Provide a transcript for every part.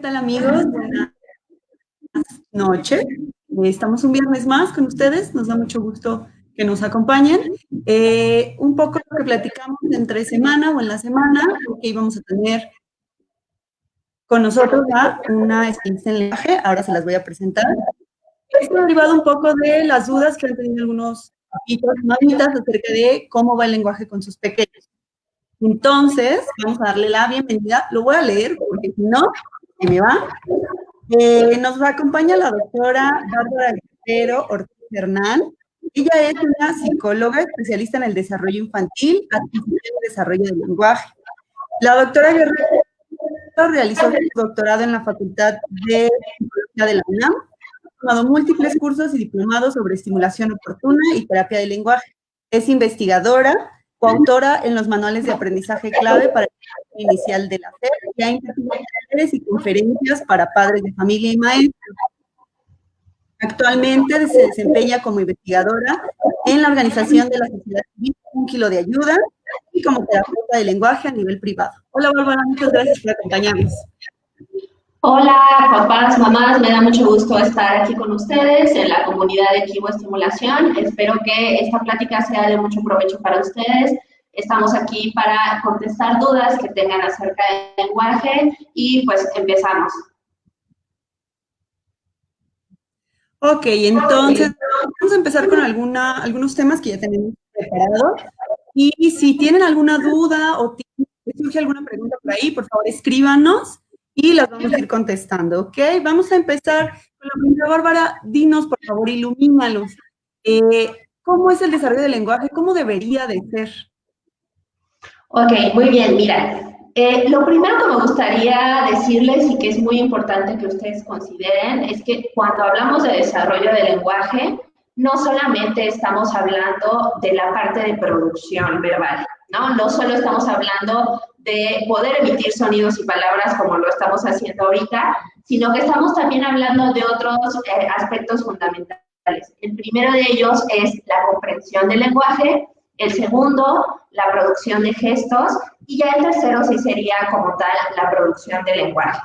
tal amigos? Buenas noches. Estamos un viernes más con ustedes. Nos da mucho gusto que nos acompañen. Un poco lo que platicamos entre semana o en la semana, que íbamos a tener con nosotros a una especialista en lenguaje. Ahora se las voy a presentar. Esto ha derivado un poco de las dudas que han tenido algunos papitos, mamitas acerca de cómo va el lenguaje con sus pequeños. Entonces, vamos a darle la bienvenida. Lo voy a leer porque si no, se me va. Nos acompaña la doctora Bárbara Guerrero Ortiz Hernán. Ella es una psicóloga especialista en el desarrollo infantil, adquisición y desarrollo del lenguaje. La doctora Guerrero realizó su doctorado en la Facultad de Psicología de la UNAM, ha tomado múltiples cursos y diplomados sobre estimulación oportuna y terapia del lenguaje. Es investigadora, coautora en los manuales de aprendizaje clave para el desarrollo inicial de la SEP y ha impartido talleres y conferencias para padres de familia y maestros. Actualmente se desempeña como investigadora en la organización de la sociedad civil Un Kilo de Ayuda y como terapeuta de lenguaje a nivel privado. Hola, Bárbara, muchas gracias por acompañarnos. Hola, papás, mamás, me da mucho gusto estar aquí con ustedes en la comunidad de Kibo Estimulación. Espero que esta plática sea de mucho provecho para ustedes. Estamos aquí para contestar dudas que tengan acerca del lenguaje y pues empezamos. Ok, entonces vamos a empezar con algunos temas que ya tenemos preparados. Y si tienen alguna duda o surge alguna pregunta por ahí, por favor escríbanos y las vamos a ir contestando, ¿ok? Vamos a empezar con la primera. Bárbara, dinos, por favor, ilumínalos. ¿Cómo es el desarrollo del lenguaje? ¿Cómo debería de ser? Ok, muy bien, mira. Lo primero que me gustaría decirles y que es muy importante que ustedes consideren es que cuando hablamos de desarrollo del lenguaje, no solamente estamos hablando de la parte de producción verbal, ¿no? No solo estamos hablando de poder emitir sonidos y palabras como lo estamos haciendo ahorita, sino que estamos también hablando de otros aspectos fundamentales. El primero de ellos es la comprensión del lenguaje, el segundo, la producción de gestos, y ya el tercero sí sería como tal la producción del lenguaje.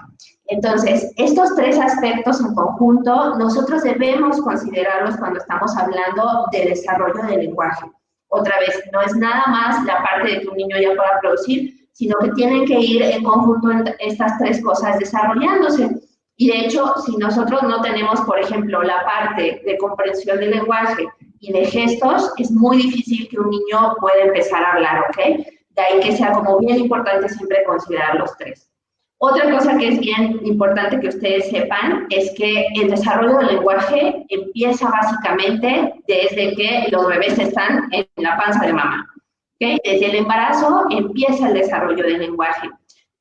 Entonces, estos tres aspectos en conjunto, nosotros debemos considerarlos cuando estamos hablando de desarrollo del lenguaje. Otra vez, no es nada más la parte de que un niño ya pueda producir, sino que tienen que ir en conjunto estas tres cosas desarrollándose. Y de hecho, si nosotros no tenemos, por ejemplo, la parte de comprensión del lenguaje y de gestos, es muy difícil que un niño pueda empezar a hablar, ¿ok? De ahí que sea como bien importante siempre considerar los tres. Otra cosa que es bien importante que ustedes sepan es que el desarrollo del lenguaje empieza básicamente desde que los bebés están en la panza de mamá, ¿ok? Desde el embarazo empieza el desarrollo del lenguaje.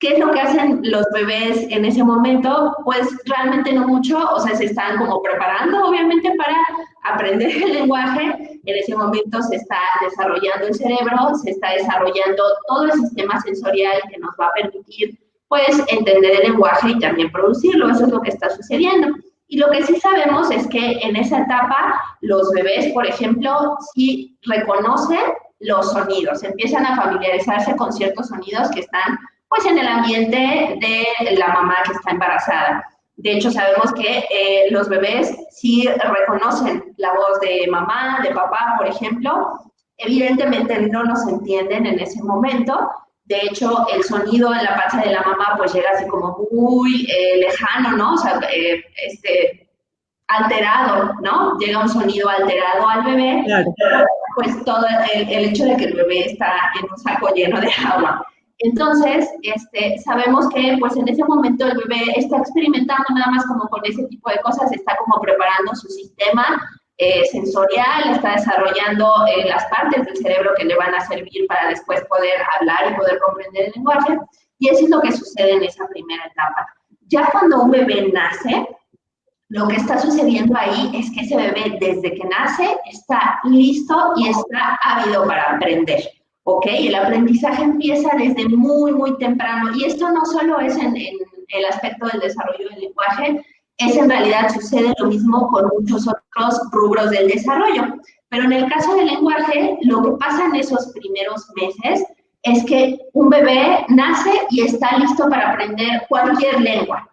¿Qué es lo que hacen los bebés en ese momento? Pues realmente no mucho, o sea, se están como preparando obviamente para aprender el lenguaje. En ese momento se está desarrollando el cerebro, se está desarrollando todo el sistema sensorial que nos va a permitir pues entender el lenguaje y también producirlo. Eso es lo que está sucediendo. Y lo que sí sabemos es que en esa etapa los bebés, por ejemplo, sí reconocen los sonidos, empiezan a familiarizarse con ciertos sonidos que están pues en el ambiente de la mamá que está embarazada. De hecho, sabemos que los bebés sí reconocen la voz de mamá, de papá, por ejemplo. Evidentemente no nos entienden en ese momento. De hecho, el sonido en la panza de la mamá pues llega así como muy lejano, ¿no? O sea, alterado, ¿no? Llega un sonido alterado al bebé. Claro. Pues todo el hecho de que el bebé está en un saco lleno de agua. Entonces, sabemos que pues en ese momento el bebé está experimentando nada más como con ese tipo de cosas, está como preparando su sistema sensorial, está desarrollando las partes del cerebro que le van a servir para después poder hablar y poder comprender el lenguaje, y eso es lo que sucede en esa primera etapa. Ya cuando un bebé nace, lo que está sucediendo ahí es que ese bebé desde que nace está listo y está ávido para aprender. ¿Ok? El aprendizaje empieza desde muy, muy temprano. Y esto no solo es en el aspecto del desarrollo del lenguaje, es en realidad sucede lo mismo con muchos otros rubros del desarrollo. Pero en el caso del lenguaje, lo que pasa en esos primeros meses es que un bebé nace y está listo para aprender cualquier lengua.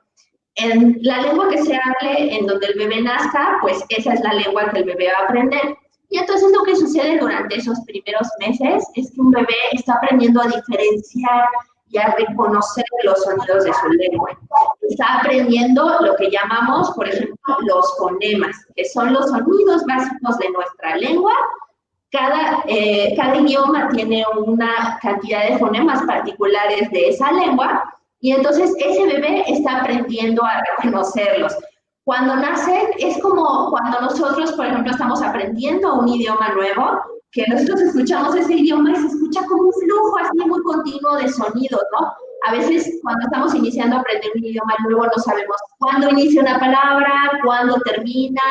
En la lengua que se hable en donde el bebé nazca, pues esa es la lengua que el bebé va a aprender. Y entonces lo que sucede durante esos primeros meses es que un bebé está aprendiendo a diferenciar y a reconocer los sonidos de su lengua. Está aprendiendo lo que llamamos, por ejemplo, los fonemas, que son los sonidos básicos de nuestra lengua. Cada idioma tiene una cantidad de fonemas particulares de esa lengua y entonces ese bebé está aprendiendo a reconocerlos. Cuando nacen es como cuando nosotros, por ejemplo, estamos aprendiendo un idioma nuevo, que nosotros escuchamos ese idioma y se escucha como un flujo así muy continuo de sonidos, ¿no? A veces cuando estamos iniciando a aprender un idioma nuevo no sabemos cuándo inicia una palabra, cuándo termina,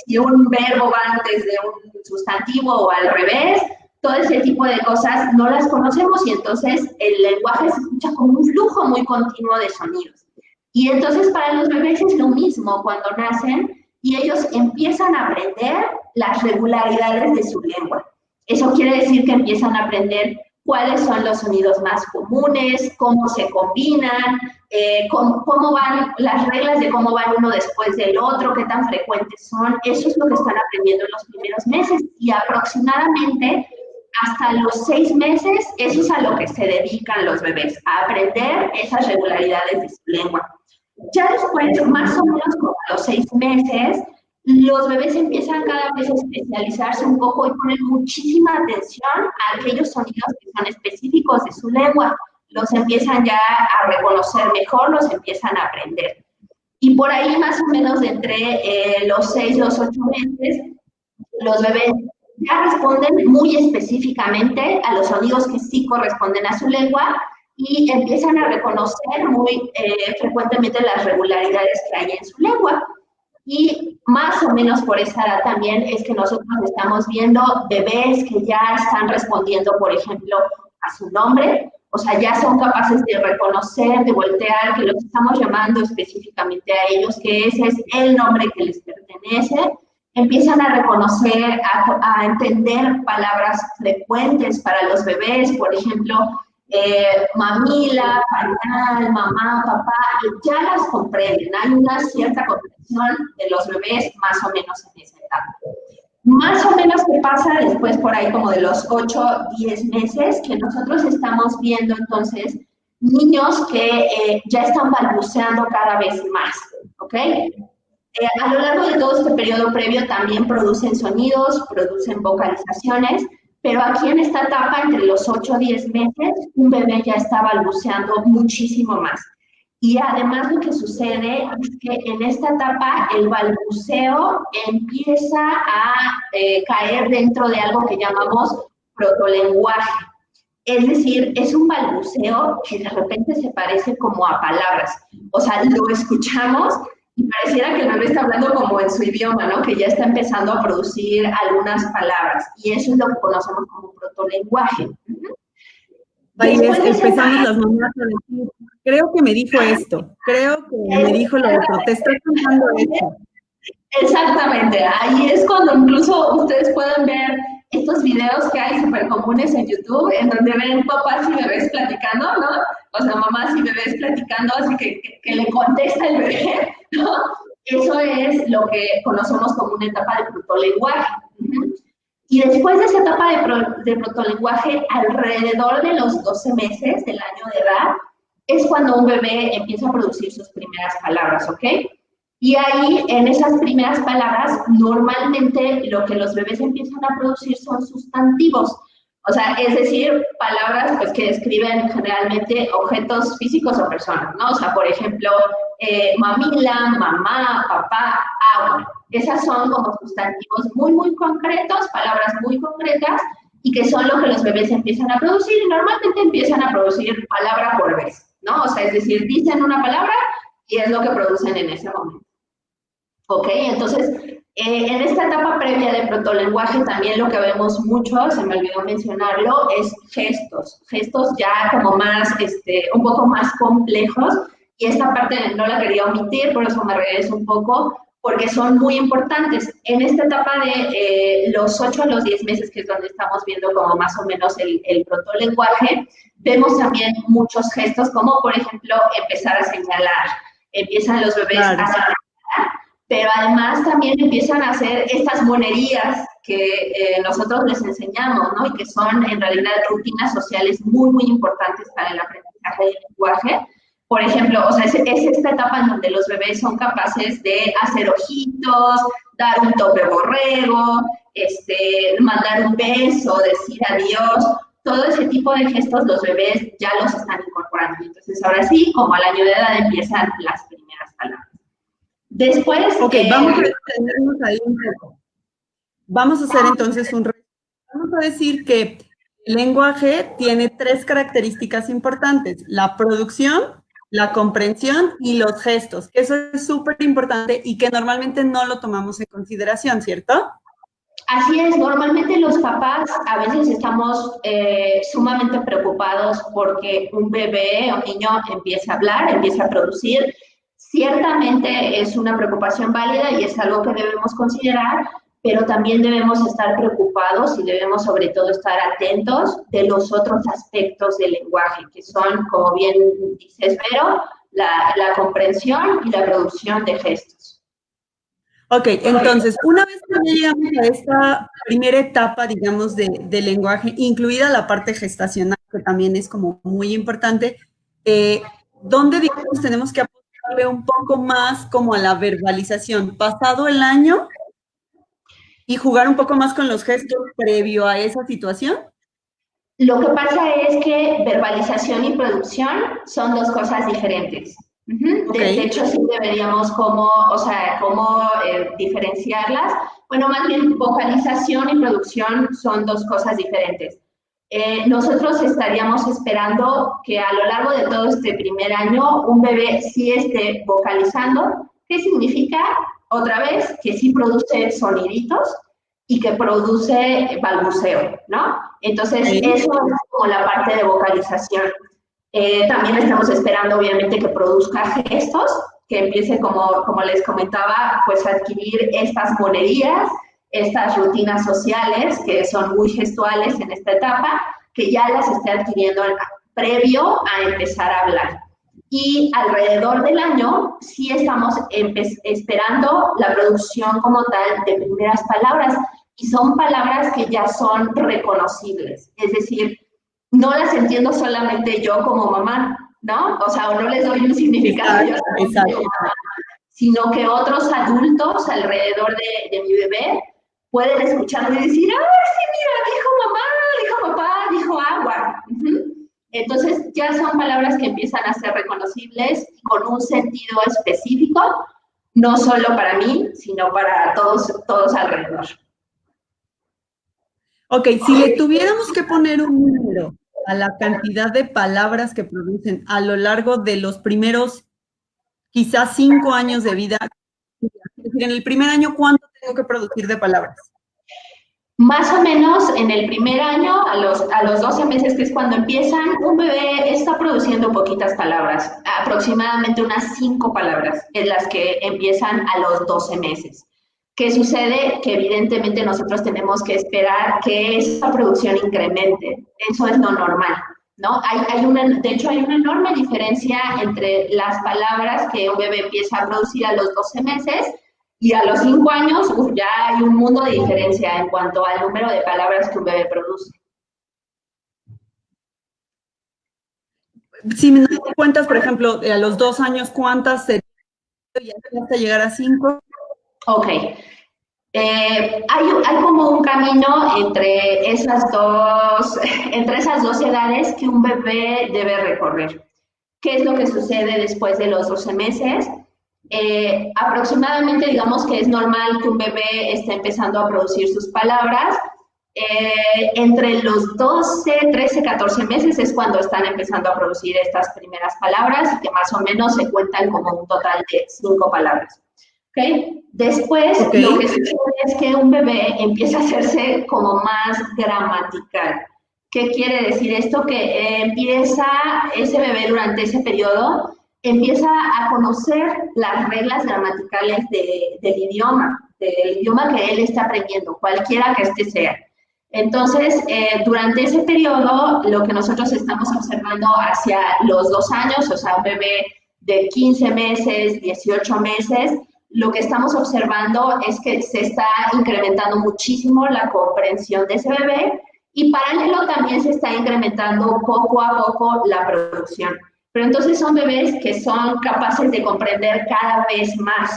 si un verbo va antes de un sustantivo o al revés, todo ese tipo de cosas no las conocemos y entonces el lenguaje se escucha como un flujo muy continuo de sonidos. Y entonces para los bebés es lo mismo cuando nacen y ellos empiezan a aprender las regularidades de su lengua. Eso quiere decir que empiezan a aprender cuáles son los sonidos más comunes, cómo se combinan, cómo van las reglas de cómo van uno después del otro, qué tan frecuentes son. Eso es lo que están aprendiendo en los primeros meses y aproximadamente hasta los 6 meses, eso es a lo que se dedican los bebés, a aprender esas regularidades de su lengua. Ya después, más o menos como a los 6 meses, los bebés empiezan cada vez a especializarse un poco y ponen muchísima atención a aquellos sonidos que son específicos de su lengua. Los empiezan ya a reconocer mejor, los empiezan a aprender. Y por ahí más o menos de entre los 6 y los 8 meses, los bebés ya responden muy específicamente a los sonidos que sí corresponden a su lengua y empiezan a reconocer muy frecuentemente las regularidades que hay en su lengua. Y más o menos por esa edad también es que nosotros estamos viendo bebés que ya están respondiendo, por ejemplo, a su nombre, o sea, ya son capaces de reconocer, de voltear, que los estamos llamando específicamente a ellos, que ese es el nombre que les pertenece. Empiezan a reconocer, a entender palabras frecuentes para los bebés, por ejemplo, mamila, pañal, mamá, papá, ya las comprenden. Hay una cierta comprensión de los bebés más o menos en esa etapa. Más o menos qué pasa después por ahí como de los 8, 10 meses, que nosotros estamos viendo entonces niños que ya están balbuceando cada vez más, ¿ok? A lo largo de todo este periodo previo también producen sonidos, producen vocalizaciones, pero aquí en esta etapa, entre los 8 y 10 meses, un bebé ya está balbuceando muchísimo más. Y además lo que sucede es que en esta etapa el balbuceo empieza a caer dentro de algo que llamamos protolenguaje. Es decir, es un balbuceo que de repente se parece como a palabras. O sea, lo escuchamos y pareciera que el bebé está hablando como en su idioma, ¿no? Que ya está empezando a producir algunas palabras. Y eso es lo que conocemos como protolenguaje. Ahí empezamos las mamás a decir, creo que me dijo esto, creo que me dijo lo otro, te estoy contando esto. Exactamente, ahí es cuando incluso ustedes pueden ver estos videos que hay súper comunes en YouTube, en donde ven papás y bebés platicando, ¿no? O sea, mamás y bebés platicando, así que le contesta el bebé, ¿no? Eso es lo que conocemos como una etapa de protolenguaje. Y después de esa etapa de protolenguaje, alrededor de los 12 meses del año de edad, es cuando un bebé empieza a producir sus primeras palabras, ¿ok? Y ahí, en esas primeras palabras, normalmente lo que los bebés empiezan a producir son sustantivos. O sea, es decir, palabras pues, que describen generalmente objetos físicos o personas, ¿no? O sea, por ejemplo, mamila, mamá, papá, agua. Esas son como sustantivos muy, muy concretos, palabras muy concretas, y que son lo que los bebés empiezan a producir, y normalmente empiezan a producir palabra por vez, ¿no? O sea, es decir, dicen una palabra y es lo que producen en ese momento. ¿Ok? Entonces, en esta etapa previa de protolenguaje también lo que vemos mucho, se me olvidó mencionarlo, es gestos ya como más, un poco más complejos, y esta parte no la quería omitir, por eso me regreso un poco, porque son muy importantes. En esta etapa de los 8 a los 10 meses, que es donde estamos viendo como más o menos el protolenguaje, vemos también muchos gestos, como por ejemplo empezar a señalar, empiezan los bebés Claro. a hacer, pero además también empiezan a hacer estas monerías que nosotros les enseñamos, ¿no? Y que son en realidad rutinas sociales muy, muy importantes para el aprendizaje del lenguaje. Por ejemplo, o sea, es esta etapa en donde los bebés son capaces de hacer ojitos, dar un tope borrego, mandar un beso, decir adiós. Todo ese tipo de gestos los bebés ya los están incorporando. Entonces, ahora sí, como al año de edad empiezan las primeras palabras. Después... Ok, vamos a detenernos ahí un poco. Vamos a hacer entonces vamos a decir que el lenguaje tiene 3 características importantes: la producción, la comprensión y los gestos, que eso es súper importante y que normalmente no lo tomamos en consideración, ¿cierto? Así es, normalmente los papás a veces estamos sumamente preocupados porque un bebé o niño empiece a hablar, empiece a producir. Ciertamente es una preocupación válida y es algo que debemos considerar, pero también debemos estar preocupados y debemos sobre todo estar atentos de los otros aspectos del lenguaje, que son, como bien dices, Vero, la comprensión y la producción de gestos. Ok, entonces, una vez que ya llegamos a esta primera etapa, digamos, de lenguaje, incluida la parte gestacional, que también es como muy importante, ¿dónde, digamos, tenemos que apostarle un poco más como a la verbalización? ¿Pasado el año y jugar un poco más con los gestos previo a esa situación? Lo que pasa es que verbalización y producción son dos cosas diferentes. Okay. De hecho, sí deberíamos como diferenciarlas. Bueno, más bien vocalización y producción son dos cosas diferentes. Nosotros estaríamos esperando que a lo largo de todo este primer año un bebé sí esté vocalizando. ¿Qué significa? Otra vez, que sí produce soniditos y que produce balbuceo, ¿no? Entonces, Sí. eso es como la parte de vocalización. También estamos esperando, obviamente, que produzca gestos, que empiece, como les comentaba, pues a adquirir estas monerías, estas rutinas sociales, que son muy gestuales en esta etapa, que ya las esté adquiriendo previo a empezar a hablar. Y alrededor del año sí estamos esperando la producción como tal de primeras palabras, y son palabras que ya son reconocibles, es decir, no las entiendo solamente yo como mamá, ¿no? O sea, o no les doy un significado yo como mamá, sino que otros adultos alrededor de mi bebé pueden escucharlo y decir, ¡ay, sí, mira, dijo mamá, dijo papá, dijo agua! Entonces, ya son palabras que empiezan a ser reconocibles y con un sentido específico, no solo para mí, sino para todos alrededor. Ok, si le tuviéramos que poner un número a la cantidad de palabras que producen a lo largo de los primeros, quizás 5 años de vida, es decir, en el primer año, ¿cuánto tengo que producir de palabras? Más o menos en el primer año, a los 12 meses, que es cuando empiezan, un bebé está produciendo poquitas palabras, aproximadamente unas 5 palabras, en las que empiezan a los 12 meses. ¿Qué sucede? Que evidentemente nosotros tenemos que esperar que esa producción incremente. Eso es lo normal, ¿no? De hecho, hay una enorme diferencia entre las palabras que un bebé empieza a producir a los 12 meses y a los 5 años, ya hay un mundo de diferencia en cuanto al número de palabras que un bebé produce. Si me das cuentas, por ejemplo, a los 2 años, ¿cuántas serían hasta llegar a 5? Ok. Hay como un camino entre esas dos edades que un bebé debe recorrer. ¿Qué es lo que sucede después de los 12 meses? Aproximadamente, digamos que es normal que un bebé esté empezando a producir sus palabras. Entre los 12, 13, 14 meses es cuando están empezando a producir estas primeras palabras y que más o menos se cuentan como un total de 5 palabras. ¿Okay? Después, lo que sucede es que un bebé empieza a hacerse como más gramatical. ¿Qué quiere decir esto? Que ese bebé durante ese periodo empieza a conocer las reglas gramaticales del idioma que él está aprendiendo, cualquiera que este sea. Entonces, durante ese periodo, lo que nosotros estamos observando hacia los 2 años, o sea, un bebé de 15 meses, 18 meses, lo que estamos observando es que se está incrementando muchísimo la comprensión de ese bebé y paralelo también se está incrementando poco a poco la producción. Pero entonces son bebés que son capaces de comprender cada vez más.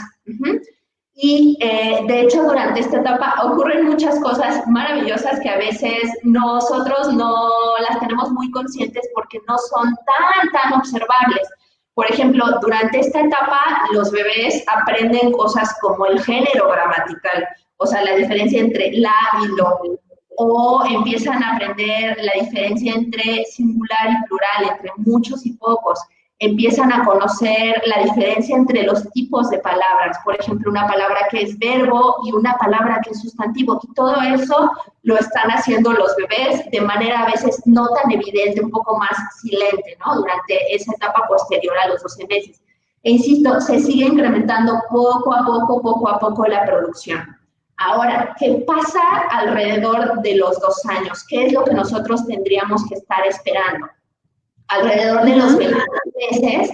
Y de hecho durante esta etapa ocurren muchas cosas maravillosas que a veces nosotros no las tenemos muy conscientes porque no son tan observables. Por ejemplo, durante esta etapa los bebés aprenden cosas como el género gramatical, o sea, la diferencia entre la y lo, o empiezan a aprender la diferencia entre singular y plural, entre muchos y pocos. Empiezan a conocer la diferencia entre los tipos de palabras, por ejemplo, una palabra que es verbo y una palabra que es sustantivo, y todo eso lo están haciendo los bebés de manera a veces no tan evidente, un poco más silente, ¿no? Durante esa etapa posterior a los 12 meses. E insisto, se sigue incrementando poco a poco la producción. Ahora, ¿qué pasa alrededor de los 2 años? ¿Qué es lo que nosotros tendríamos que estar esperando? Alrededor de los 20 meses,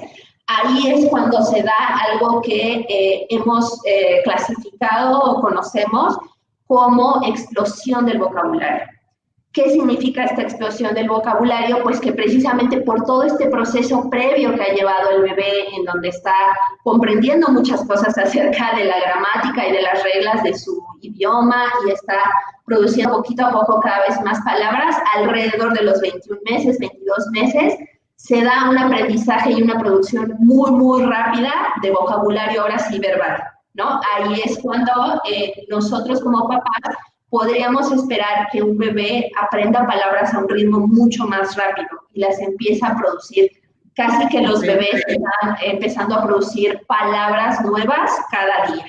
ahí es cuando se da algo que hemos clasificado o conocemos como explosión del vocabulario. ¿Qué significa esta explosión del vocabulario? Pues que precisamente por todo este proceso previo que ha llevado el bebé, en donde está comprendiendo muchas cosas acerca de la gramática y de las reglas de su idioma y está produciendo poquito a poco cada vez más palabras, alrededor de los 21 meses, 22 meses, se da un aprendizaje y una producción muy rápida de vocabulario, ahora sí verbal, ¿no? Ahí es cuando nosotros como papás podríamos esperar que un bebé aprenda palabras a un ritmo mucho más rápido y las empieza a producir. Casi que los bebés están empezando a producir palabras nuevas cada día.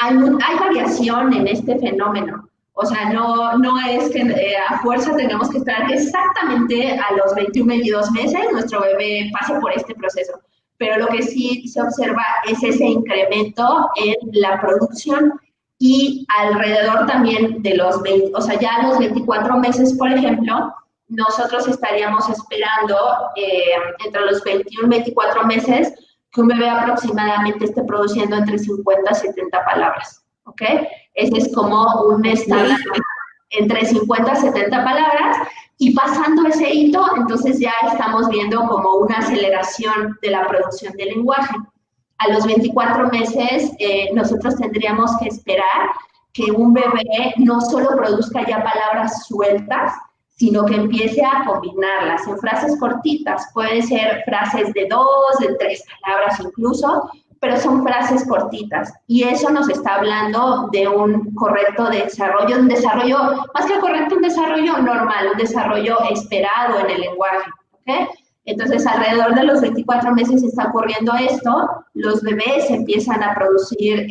Hay variación en este fenómeno. O sea, no es que a fuerza tenemos que esperar que exactamente a los 21, 22 meses nuestro bebé pase por este proceso. Pero lo que sí se observa es ese incremento en la producción y alrededor también de los 20, o sea, ya a los 24 meses, por ejemplo, nosotros estaríamos esperando entre los 21 y 24 meses que un bebé aproximadamente esté produciendo entre 50 y 70 palabras, ¿ok? Ese es como un estándar entre 50 y 70 palabras, y pasando ese hito, entonces ya estamos viendo como una aceleración de la producción del lenguaje. A los 24 meses, nosotros tendríamos que esperar que un bebé no solo produzca ya palabras sueltas, sino que empiece a combinarlas en frases cortitas. Pueden ser frases de 2, de 3 palabras incluso, pero son frases cortitas. Y eso nos está hablando de un correcto desarrollo, un desarrollo, más que correcto, un desarrollo normal, un desarrollo esperado en el lenguaje, ¿ok? Entonces, alrededor de los 24 meses está ocurriendo esto, los bebés empiezan a producir,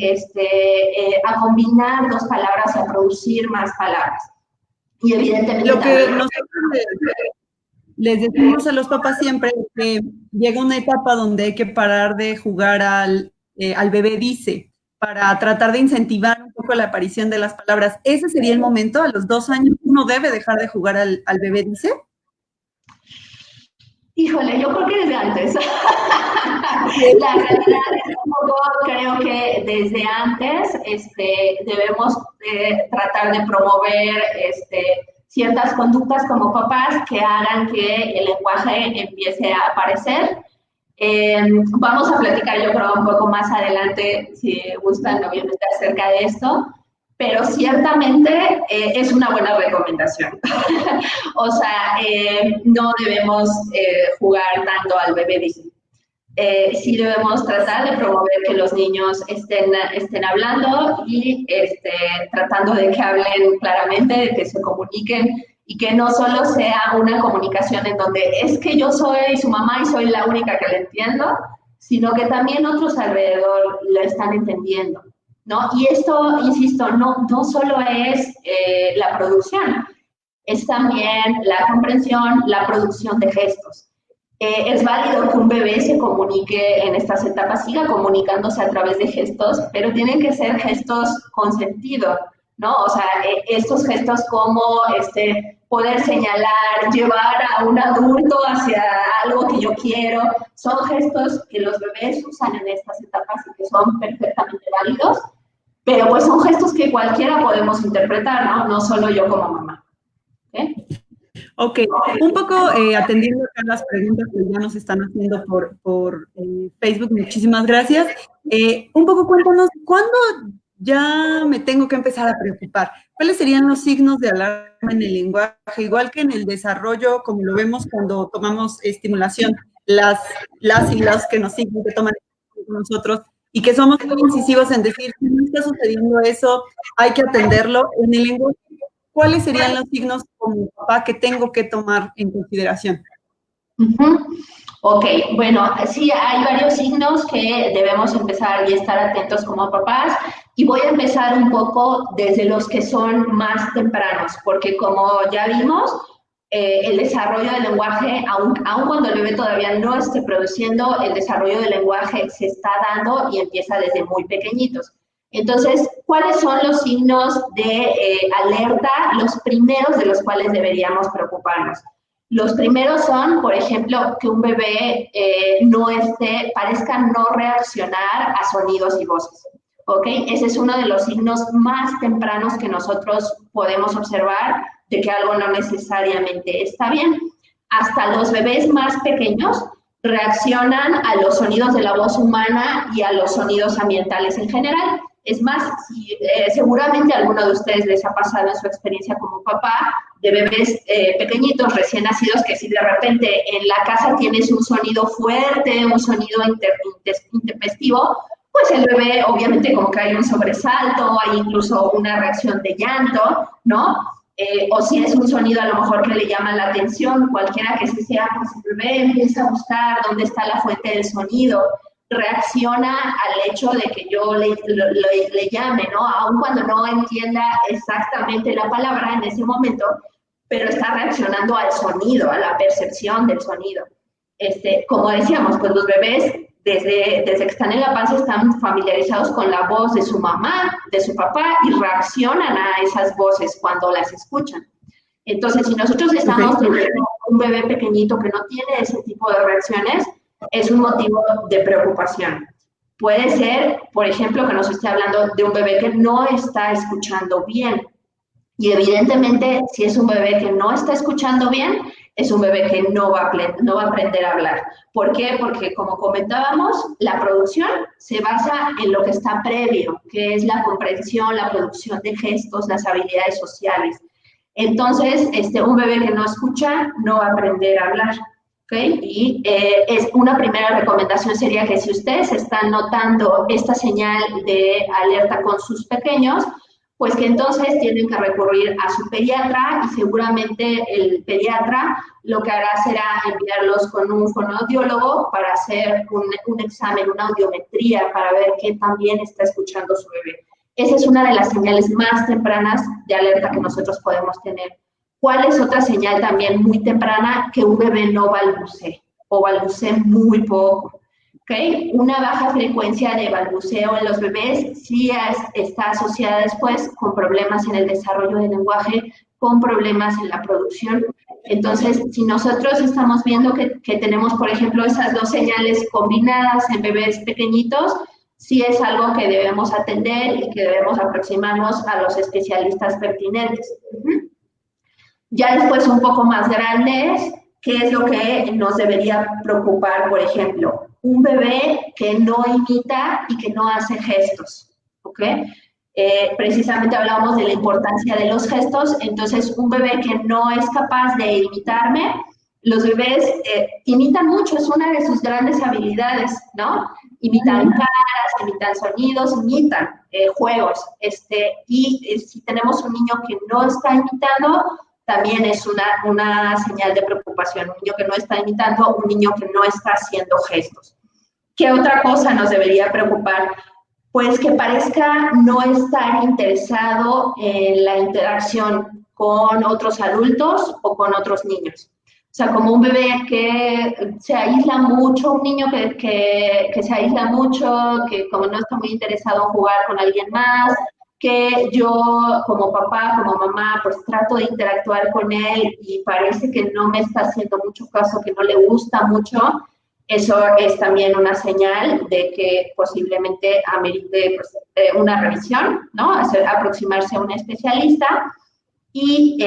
a combinar 2 palabras y a producir más palabras. Y evidentemente... Lo que nosotros les decimos a los papás siempre es que llega una etapa donde hay que parar de jugar al bebé dice, para tratar de incentivar un poco la aparición de las palabras. ¿Ese sería el momento? ¿A los 2 años uno debe dejar de jugar al bebé dice? Híjole, yo creo que desde antes. La realidad es un poco, creo que desde antes debemos tratar de promover ciertas conductas como papás que hagan que el lenguaje empiece a aparecer. Vamos a platicar, yo creo, un poco más adelante, si gustan, obviamente, acerca de esto, pero ciertamente es una buena recomendación. O sea, no debemos jugar tanto al bebé dice. Sí debemos tratar de promover que los niños estén hablando y tratando de que hablen claramente, de que se comuniquen y que no solo sea una comunicación en donde es que yo soy su mamá y soy la única que le entiendo, sino que también otros alrededor lo están entendiendo, ¿no? Y esto, insisto, no solo es la producción, es también la comprensión, la producción de gestos. Es válido que un bebé se comunique en estas etapas, siga comunicándose a través de gestos, pero tienen que ser gestos con sentido, ¿no? O sea, estos gestos como poder señalar, llevar a un adulto hacia algo que yo quiero, son gestos que los bebés usan en estas etapas y que son perfectamente válidos, pero pues son gestos que cualquiera podemos interpretar, ¿no? No solo yo como mamá. Ok, un poco atendiendo acá las preguntas que ya nos están haciendo por Facebook, muchísimas gracias. Un poco cuéntanos, ¿cuándo ya me tengo que empezar a preocupar? ¿Cuáles serían los signos de alarma en el lenguaje? Igual que en el desarrollo, como lo vemos cuando tomamos estimulación, las y los que nos siguen, que toman con nosotros, y que somos muy incisivos en decir, si no está sucediendo eso, hay que atenderlo. En el lenguaje, ¿cuáles serían los signos como papá que tengo que tomar en consideración? Ok, bueno, sí hay varios signos que debemos empezar y estar atentos como papás, y voy a empezar un poco desde los que son más tempranos, porque como ya vimos, el desarrollo del lenguaje, aun cuando el bebé todavía no esté produciendo, el desarrollo del lenguaje se está dando y empieza desde muy pequeñitos. Entonces, ¿cuáles son los signos de alerta, los primeros de los cuales deberíamos preocuparnos? Los primeros son, por ejemplo, que un bebé parezca no reaccionar a sonidos y voces. ¿Ok? Ese es uno de los signos más tempranos que nosotros podemos observar de que algo no necesariamente está bien. Hasta los bebés más pequeños reaccionan a los sonidos de la voz humana y a los sonidos ambientales en general. Es más, seguramente a alguno de ustedes les ha pasado en su experiencia como papá de bebés pequeñitos, recién nacidos, que si de repente en la casa tienes un sonido fuerte, un sonido intempestivo, pues el bebé obviamente como que hay un sobresalto, hay incluso una reacción de llanto, ¿no? O si es un sonido a lo mejor que le llama la atención, cualquiera que sea, pues el bebé empieza a buscar dónde está la fuente del sonido, reacciona al hecho de que yo le llame, ¿no? Aun cuando no entienda exactamente la palabra en ese momento, pero está reaccionando al sonido, a la percepción del sonido. Como decíamos, pues los bebés desde que están en la panza están familiarizados con la voz de su mamá, de su papá, y reaccionan a esas voces cuando las escuchan. Entonces, si nosotros estamos teniendo un bebé pequeñito que no tiene ese tipo de reacciones, es un motivo de preocupación. Puede ser, por ejemplo, que nos esté hablando de un bebé que no está escuchando bien. Y evidentemente, si es un bebé que no está escuchando bien, es un bebé que no va a aprender a hablar. ¿Por qué? Porque, como comentábamos, la producción se basa en lo que está previo, que es la comprensión, la producción de gestos, las habilidades sociales. Entonces, un bebé que no escucha no va a aprender a hablar. ¿Okay? Y es una primera recomendación sería que si ustedes están notando esta señal de alerta con sus pequeños, pues que entonces tienen que recurrir a su pediatra, y seguramente el pediatra lo que hará será enviarlos con un fonoaudiólogo para hacer un examen, una audiometría, para ver qué también está escuchando su bebé. Esa es una de las señales más tempranas de alerta que nosotros podemos tener. ¿Cuál es otra señal también muy temprana? Que un bebé no balbucee o balbucee muy poco. ¿Okay? Una baja frecuencia de balbuceo en los bebés sí está asociada después con problemas en el desarrollo del lenguaje, con problemas en la producción. Entonces, si nosotros estamos viendo que tenemos, por ejemplo, esas dos señales combinadas en bebés pequeñitos, sí es algo que debemos atender y que debemos aproximarnos a los especialistas pertinentes. Ya después, un poco más grandes, ¿qué es lo que nos debería preocupar? Por ejemplo, un bebé que no imita y que no hace gestos, ¿ok? Precisamente hablamos de la importancia de los gestos. Entonces, un bebé que no es capaz de imitarme, los bebés imitan mucho, es una de sus grandes habilidades, ¿no? Imitan caras, imitan sonidos, imitan juegos. Y si tenemos un niño que no está imitando, también es una señal de preocupación. Un niño que no está imitando, un niño que no está haciendo gestos. ¿Qué otra cosa nos debería preocupar? Pues que parezca no estar interesado en la interacción con otros adultos o con otros niños. O sea, como un bebé que se aísla mucho, un niño que se aísla mucho, que como no está muy interesado en jugar con alguien más, que yo como papá, como mamá, pues trato de interactuar con él y parece que no me está haciendo mucho caso, que no le gusta mucho, eso es también una señal de que posiblemente amerite pues, una revisión, ¿no? Aproximarse a un especialista. Y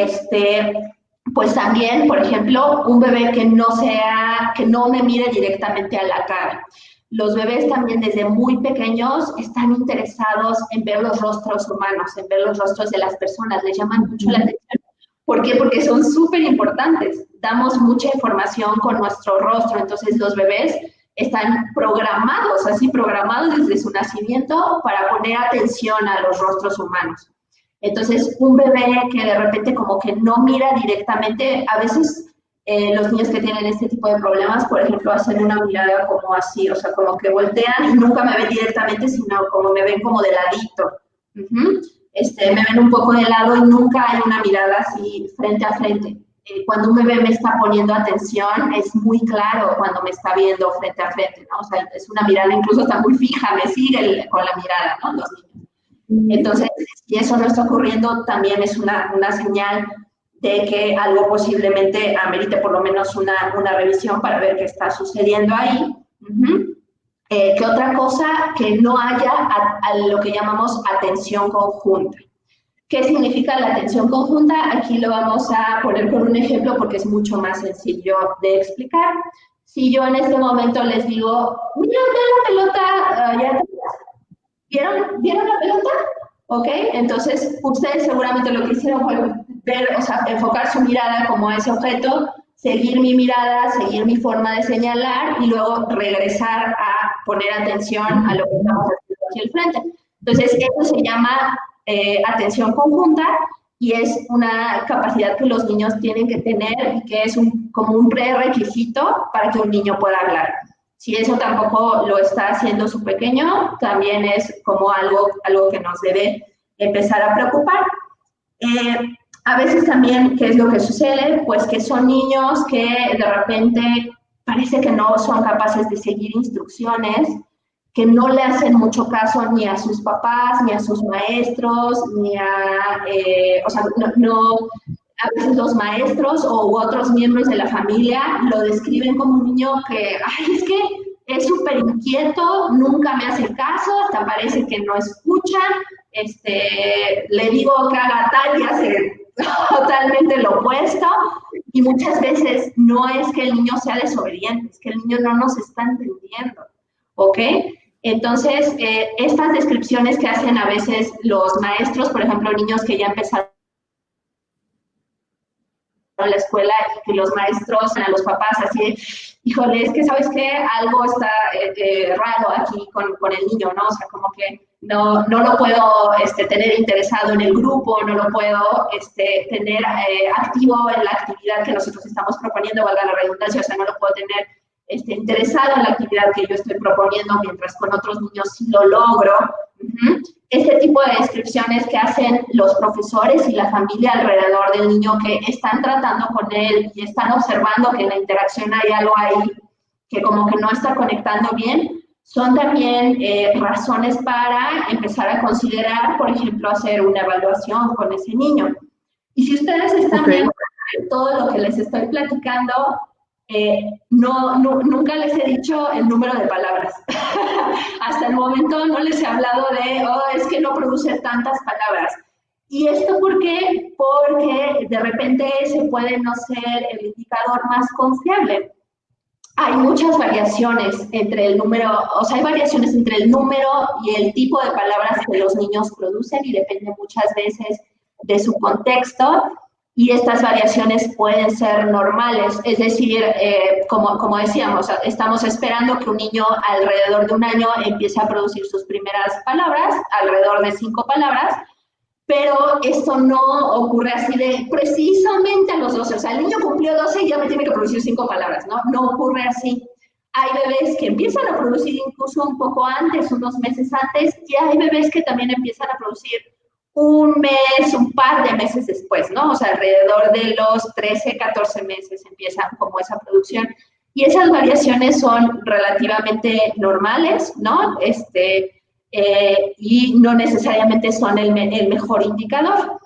pues también, por ejemplo, un bebé que no me mire directamente a la cara. Los bebés también desde muy pequeños están interesados en ver los rostros humanos, en ver los rostros de las personas, les llaman mucho la atención. ¿Por qué? Porque son súper importantes. Damos mucha información con nuestro rostro, entonces los bebés están programados, así programados desde su nacimiento para poner atención a los rostros humanos. Entonces, un bebé que de repente como que no mira directamente, a veces los niños que tienen este tipo de problemas, por ejemplo, hacen una mirada como así, o sea, como que voltean y nunca me ven directamente, sino como me ven como de ladito. Me ven un poco de lado y nunca hay una mirada así frente a frente. Cuando un bebé me está poniendo atención, es muy claro cuando me está viendo frente a frente, ¿no? O sea, es una mirada incluso está muy fija, me sigue con la mirada, ¿no? Los niños. Entonces, si eso no está ocurriendo, también es una señal de que algo posiblemente amerite por lo menos una revisión para ver qué está sucediendo ahí. ¿Qué otra cosa? Que no haya a lo que llamamos atención conjunta. ¿Qué significa la atención conjunta? Aquí lo vamos a poner con un ejemplo porque es mucho más sencillo de explicar. Si yo en este momento les digo, mira, ve la pelota allá atrás. ¿Vieron la pelota? ¿Ok? Entonces, ustedes seguramente lo que hicieron fue ver, o sea, enfocar su mirada como a ese objeto, seguir mi mirada, seguir mi forma de señalar y luego regresar a poner atención a lo que estamos haciendo aquí al frente. Entonces, eso se llama atención conjunta y es una capacidad que los niños tienen que tener y que es como un prerequisito para que un niño pueda hablar. Si eso tampoco lo está haciendo su pequeño, también es como algo que nos debe empezar a preocupar. A veces también, ¿qué es lo que sucede? Pues que son niños que de repente parece que no son capaces de seguir instrucciones, que no le hacen mucho caso ni a sus papás, ni a sus maestros, ni a, o sea, a veces los maestros u otros miembros de la familia lo describen como un niño que, ay, es que es súper inquieto, nunca me hace caso, hasta parece que no escucha, le digo que haga tal y hace totalmente lo opuesto, y muchas veces no es que el niño sea desobediente, es que el niño no nos está entendiendo, ¿ok? Entonces, estas descripciones que hacen a veces los maestros, por ejemplo, niños que ya empezaron en la escuela y que los maestros a los papás así, híjole, es que sabes qué, algo está raro aquí con el niño, ¿no? O sea, como que no lo puedo tener interesado en el grupo, no lo puedo tener activo en la actividad que nosotros estamos proponiendo, valga la redundancia, o sea, no lo puedo tener interesado en la actividad que yo estoy proponiendo, mientras con otros niños sí lo logro. Este tipo de descripciones que hacen los profesores y la familia alrededor del niño que están tratando con él y están observando que en la interacción hay algo ahí que como que no está conectando bien, son también razones para empezar a considerar, por ejemplo, hacer una evaluación con ese niño. Y si ustedes están viendo todo lo que les estoy platicando, nunca les he dicho el número de palabras. Hasta el momento no les he hablado de, es que no produce tantas palabras. ¿Y esto por qué? Porque de repente ese puede no ser el indicador más confiable. Hay muchas variaciones entre el número, o sea, hay variaciones entre el número y el tipo de palabras que los niños producen y depende muchas veces de su contexto. Y estas variaciones pueden ser normales, es decir, como decíamos, estamos esperando que un niño alrededor de un año empiece a producir sus primeras palabras, alrededor de 5 palabras, pero esto no ocurre así de precisamente a los 12, o sea, el niño cumplió 12 y ya me tiene que producir 5 palabras, ¿no? No ocurre así. Hay bebés que empiezan a producir incluso un poco antes, unos meses antes, y hay bebés que también empiezan a producir un mes, un par de meses después, ¿no? O sea, alrededor de los 13, 14 meses empieza como esa producción. Y esas variaciones son relativamente normales, ¿no? y no necesariamente son el mejor indicador,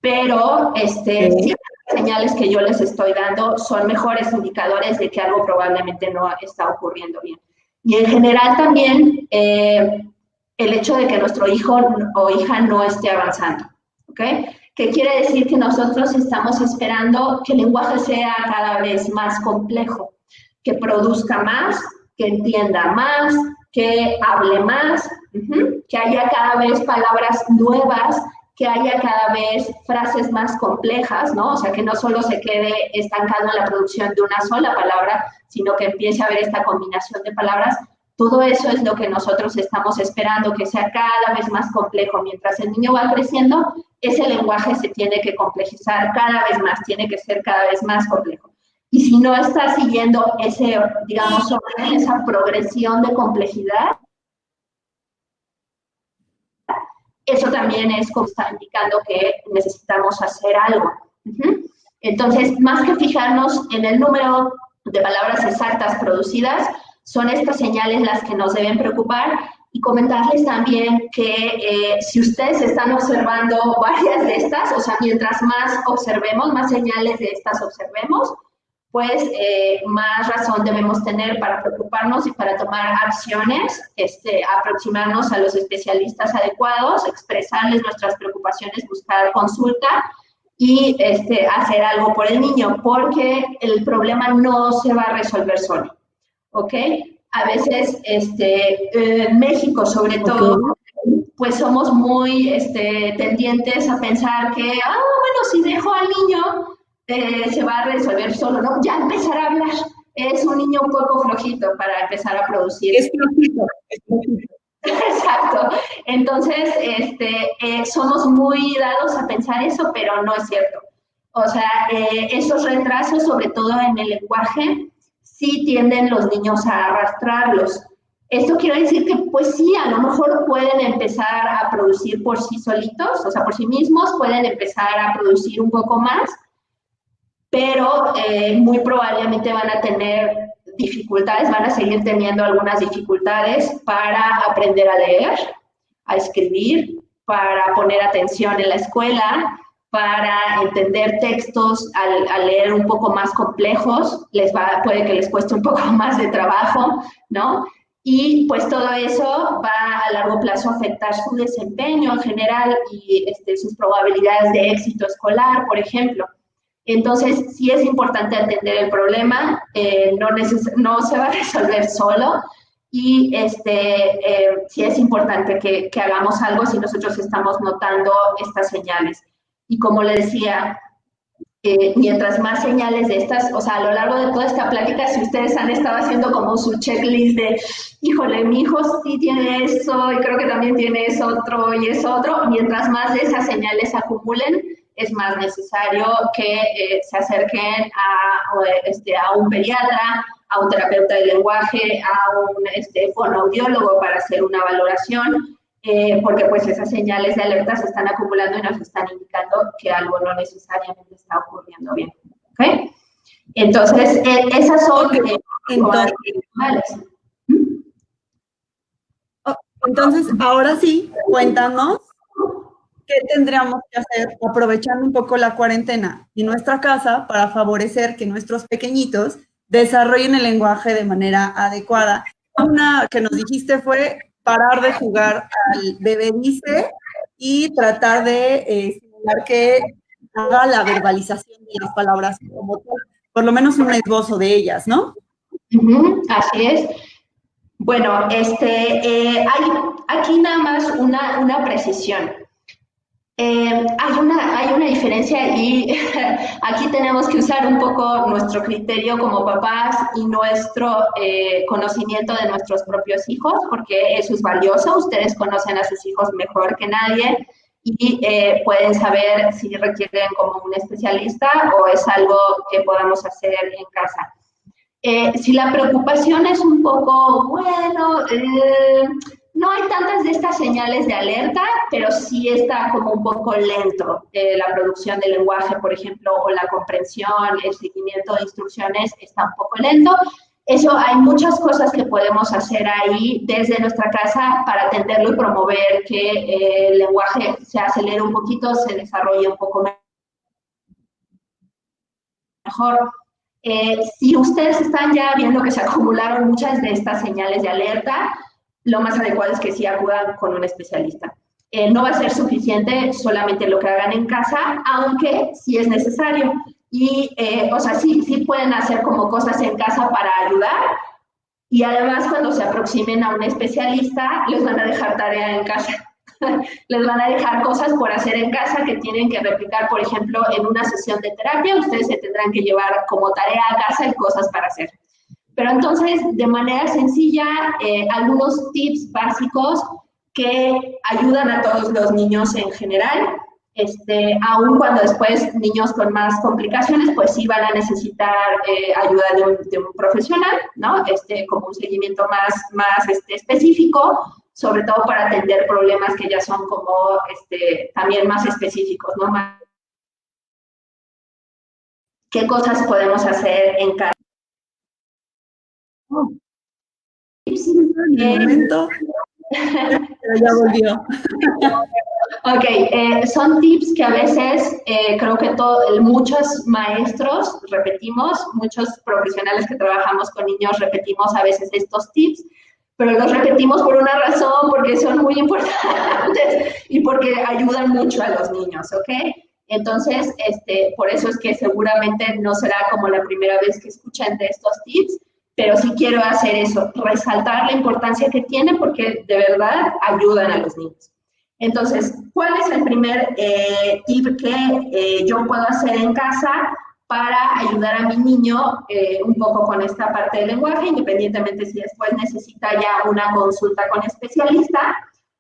pero sí, las señales que yo les estoy dando son mejores indicadores de que algo probablemente no está ocurriendo bien. Y en general también el hecho de que nuestro hijo o hija no esté avanzando, ¿ok? Que quiere decir que nosotros estamos esperando que el lenguaje sea cada vez más complejo, que produzca más, que entienda más, que hable más, que haya cada vez palabras nuevas, que haya cada vez frases más complejas, ¿no? O sea, que no solo se quede estancado en la producción de una sola palabra, sino que empiece a haber esta combinación de palabras. Todo eso es lo que nosotros estamos esperando, que sea cada vez más complejo. Mientras el niño va creciendo, ese lenguaje se tiene que complejizar cada vez más, tiene que ser cada vez más complejo. Y si no está siguiendo ese, digamos, esa progresión de complejidad, eso también es como está indicando que necesitamos hacer algo. Entonces, más que fijarnos en el número de palabras exactas producidas, son estas señales las que nos deben preocupar, y comentarles también que si ustedes están observando varias de estas, o sea, mientras más observemos, más señales de estas observemos, pues más razón debemos tener para preocuparnos y para tomar acciones, aproximarnos a los especialistas adecuados, expresarles nuestras preocupaciones, buscar consulta y hacer algo por el niño, porque el problema no se va a resolver solo, ¿ok? A veces, en México sobre todo, pues somos muy tendientes a pensar que, bueno, si dejo al niño, se va a resolver solo, ¿no? Ya empezará a hablar. Es un niño un poco flojito para empezar a producir. Es flojito, es flojito. Exacto. Entonces, somos muy dados a pensar eso, pero no es cierto. O sea, esos retrasos, sobre todo en el lenguaje, sí tienden los niños a arrastrarlos. Esto quiere decir que, pues sí, a lo mejor pueden empezar a producir por sí solitos, o sea, por sí mismos, pueden empezar a producir un poco más, pero muy probablemente van a tener dificultades, van a seguir teniendo algunas dificultades para aprender a leer, a escribir, para poner atención en la escuela, para entender textos al leer un poco más complejos, puede que les cueste un poco más de trabajo, ¿no? Y pues todo eso va a largo plazo a afectar su desempeño en general y sus probabilidades de éxito escolar, por ejemplo. Entonces, sí es importante atender el problema, no se va a resolver solo, y sí es importante que hagamos algo si nosotros estamos notando estas señales. Y como le decía, mientras más señales de estas, o sea, a lo largo de toda esta plática, si ustedes han estado haciendo como su checklist de, híjole, mi hijo sí tiene eso, y creo que también tiene eso otro, y eso otro, mientras más de esas señales acumulen, es más necesario que se acerquen a un pediatra, a un terapeuta de lenguaje, a un fonoaudiólogo para hacer una valoración, porque pues esas señales de alerta se están acumulando y nos están indicando que algo no necesariamente está ocurriendo bien. ¿Ok? Entonces, esas son Entonces, ahora sí, cuéntanos qué tendríamos que hacer aprovechando un poco la cuarentena en nuestra casa para favorecer que nuestros pequeñitos desarrollen el lenguaje de manera adecuada. Una que nos dijiste fue parar de jugar al bebé dice y tratar de estimular que haga la verbalización de las palabras como tal, por lo menos un esbozo de ellas, ¿no? Así es. Bueno, hay aquí nada más una precisión. Hay una diferencia y aquí tenemos que usar un poco nuestro criterio como papás y nuestro conocimiento de nuestros propios hijos, porque eso es valioso. Ustedes conocen a sus hijos mejor que nadie y pueden saber si requieren como un especialista o es algo que podamos hacer en casa. Si la preocupación es un poco, bueno, no hay tantas de estas señales de alerta, pero sí está como un poco lento la producción del lenguaje, por ejemplo, o la comprensión, el seguimiento de instrucciones está un poco lento. Eso hay muchas cosas que podemos hacer ahí desde nuestra casa para atenderlo y promover que el lenguaje se acelere un poquito, se desarrolle un poco mejor. Si ustedes están ya viendo que se acumularon muchas de estas señales de alerta, lo más adecuado es que sí acudan con un especialista. No va a ser suficiente solamente lo que hagan en casa, aunque sí es necesario. Y, o sea, sí pueden hacer como cosas en casa para ayudar, y además cuando se aproximen a un especialista, les van a dejar tarea en casa. Les van a dejar cosas por hacer en casa que tienen que replicar, por ejemplo, en una sesión de terapia, ustedes se tendrán que llevar como tarea a casa y cosas para hacer. Pero entonces, de manera sencilla, algunos tips básicos que ayudan a todos los niños en general, aun cuando después niños con más complicaciones, pues sí van a necesitar ayuda de un profesional, ¿no? Como un seguimiento más específico, sobre todo para atender problemas que ya son como también más específicos, ¿no? ¿Qué cosas podemos hacer en casa? Oh. En el momento, pero ya volvió. Ok, son tips que a veces creo que muchos maestros repetimos, muchos profesionales que trabajamos con niños repetimos a veces estos tips, pero los repetimos por una razón, porque son muy importantes y porque ayudan mucho a los niños, ¿ok? Entonces, por eso es que seguramente no será como la primera vez que escuchan de estos tips, pero sí quiero hacer eso, resaltar la importancia que tienen porque de verdad ayudan a los niños. Entonces, ¿cuál es el primer tip que yo puedo hacer en casa para ayudar a mi niño un poco con esta parte del lenguaje, independientemente si después necesita ya una consulta con especialista?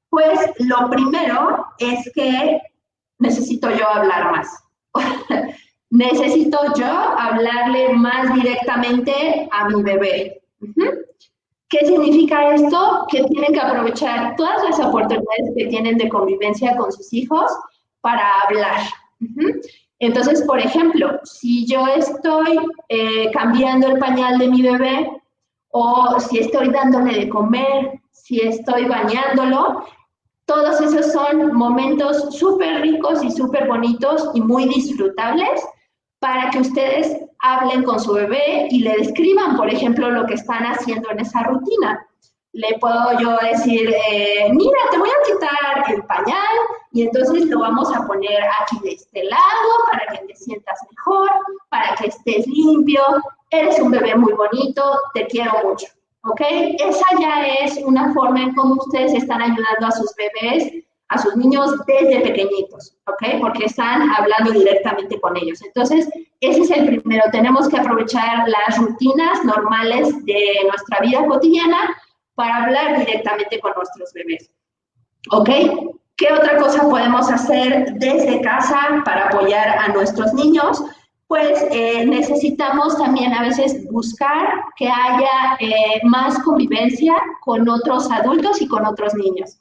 Pues lo primero es que necesito yo hablar más. Necesito yo hablarle más directamente a mi bebé. ¿Qué significa esto? Que tienen que aprovechar todas las oportunidades que tienen de convivencia con sus hijos para hablar. Entonces, por ejemplo, si yo estoy cambiando el pañal de mi bebé, o si estoy dándole de comer, si estoy bañándolo, todos esos son momentos súper ricos y súper bonitos y muy disfrutables para que ustedes hablen con su bebé y le describan, por ejemplo, lo que están haciendo en esa rutina. Le puedo yo decir, mira, te voy a quitar el pañal y entonces lo vamos a poner aquí de este lado para que te sientas mejor, para que estés limpio. Eres un bebé muy bonito, te quiero mucho. ¿Ok? Esa ya es una forma en cómo ustedes están ayudando a sus bebés, a sus niños desde pequeñitos, ¿ok? Porque están hablando directamente con ellos. Entonces, ese es el primero. Tenemos que aprovechar las rutinas normales de nuestra vida cotidiana para hablar directamente con nuestros bebés, ¿ok? ¿Qué otra cosa podemos hacer desde casa para apoyar a nuestros niños? Pues necesitamos también a veces buscar que haya más convivencia con otros adultos y con otros niños.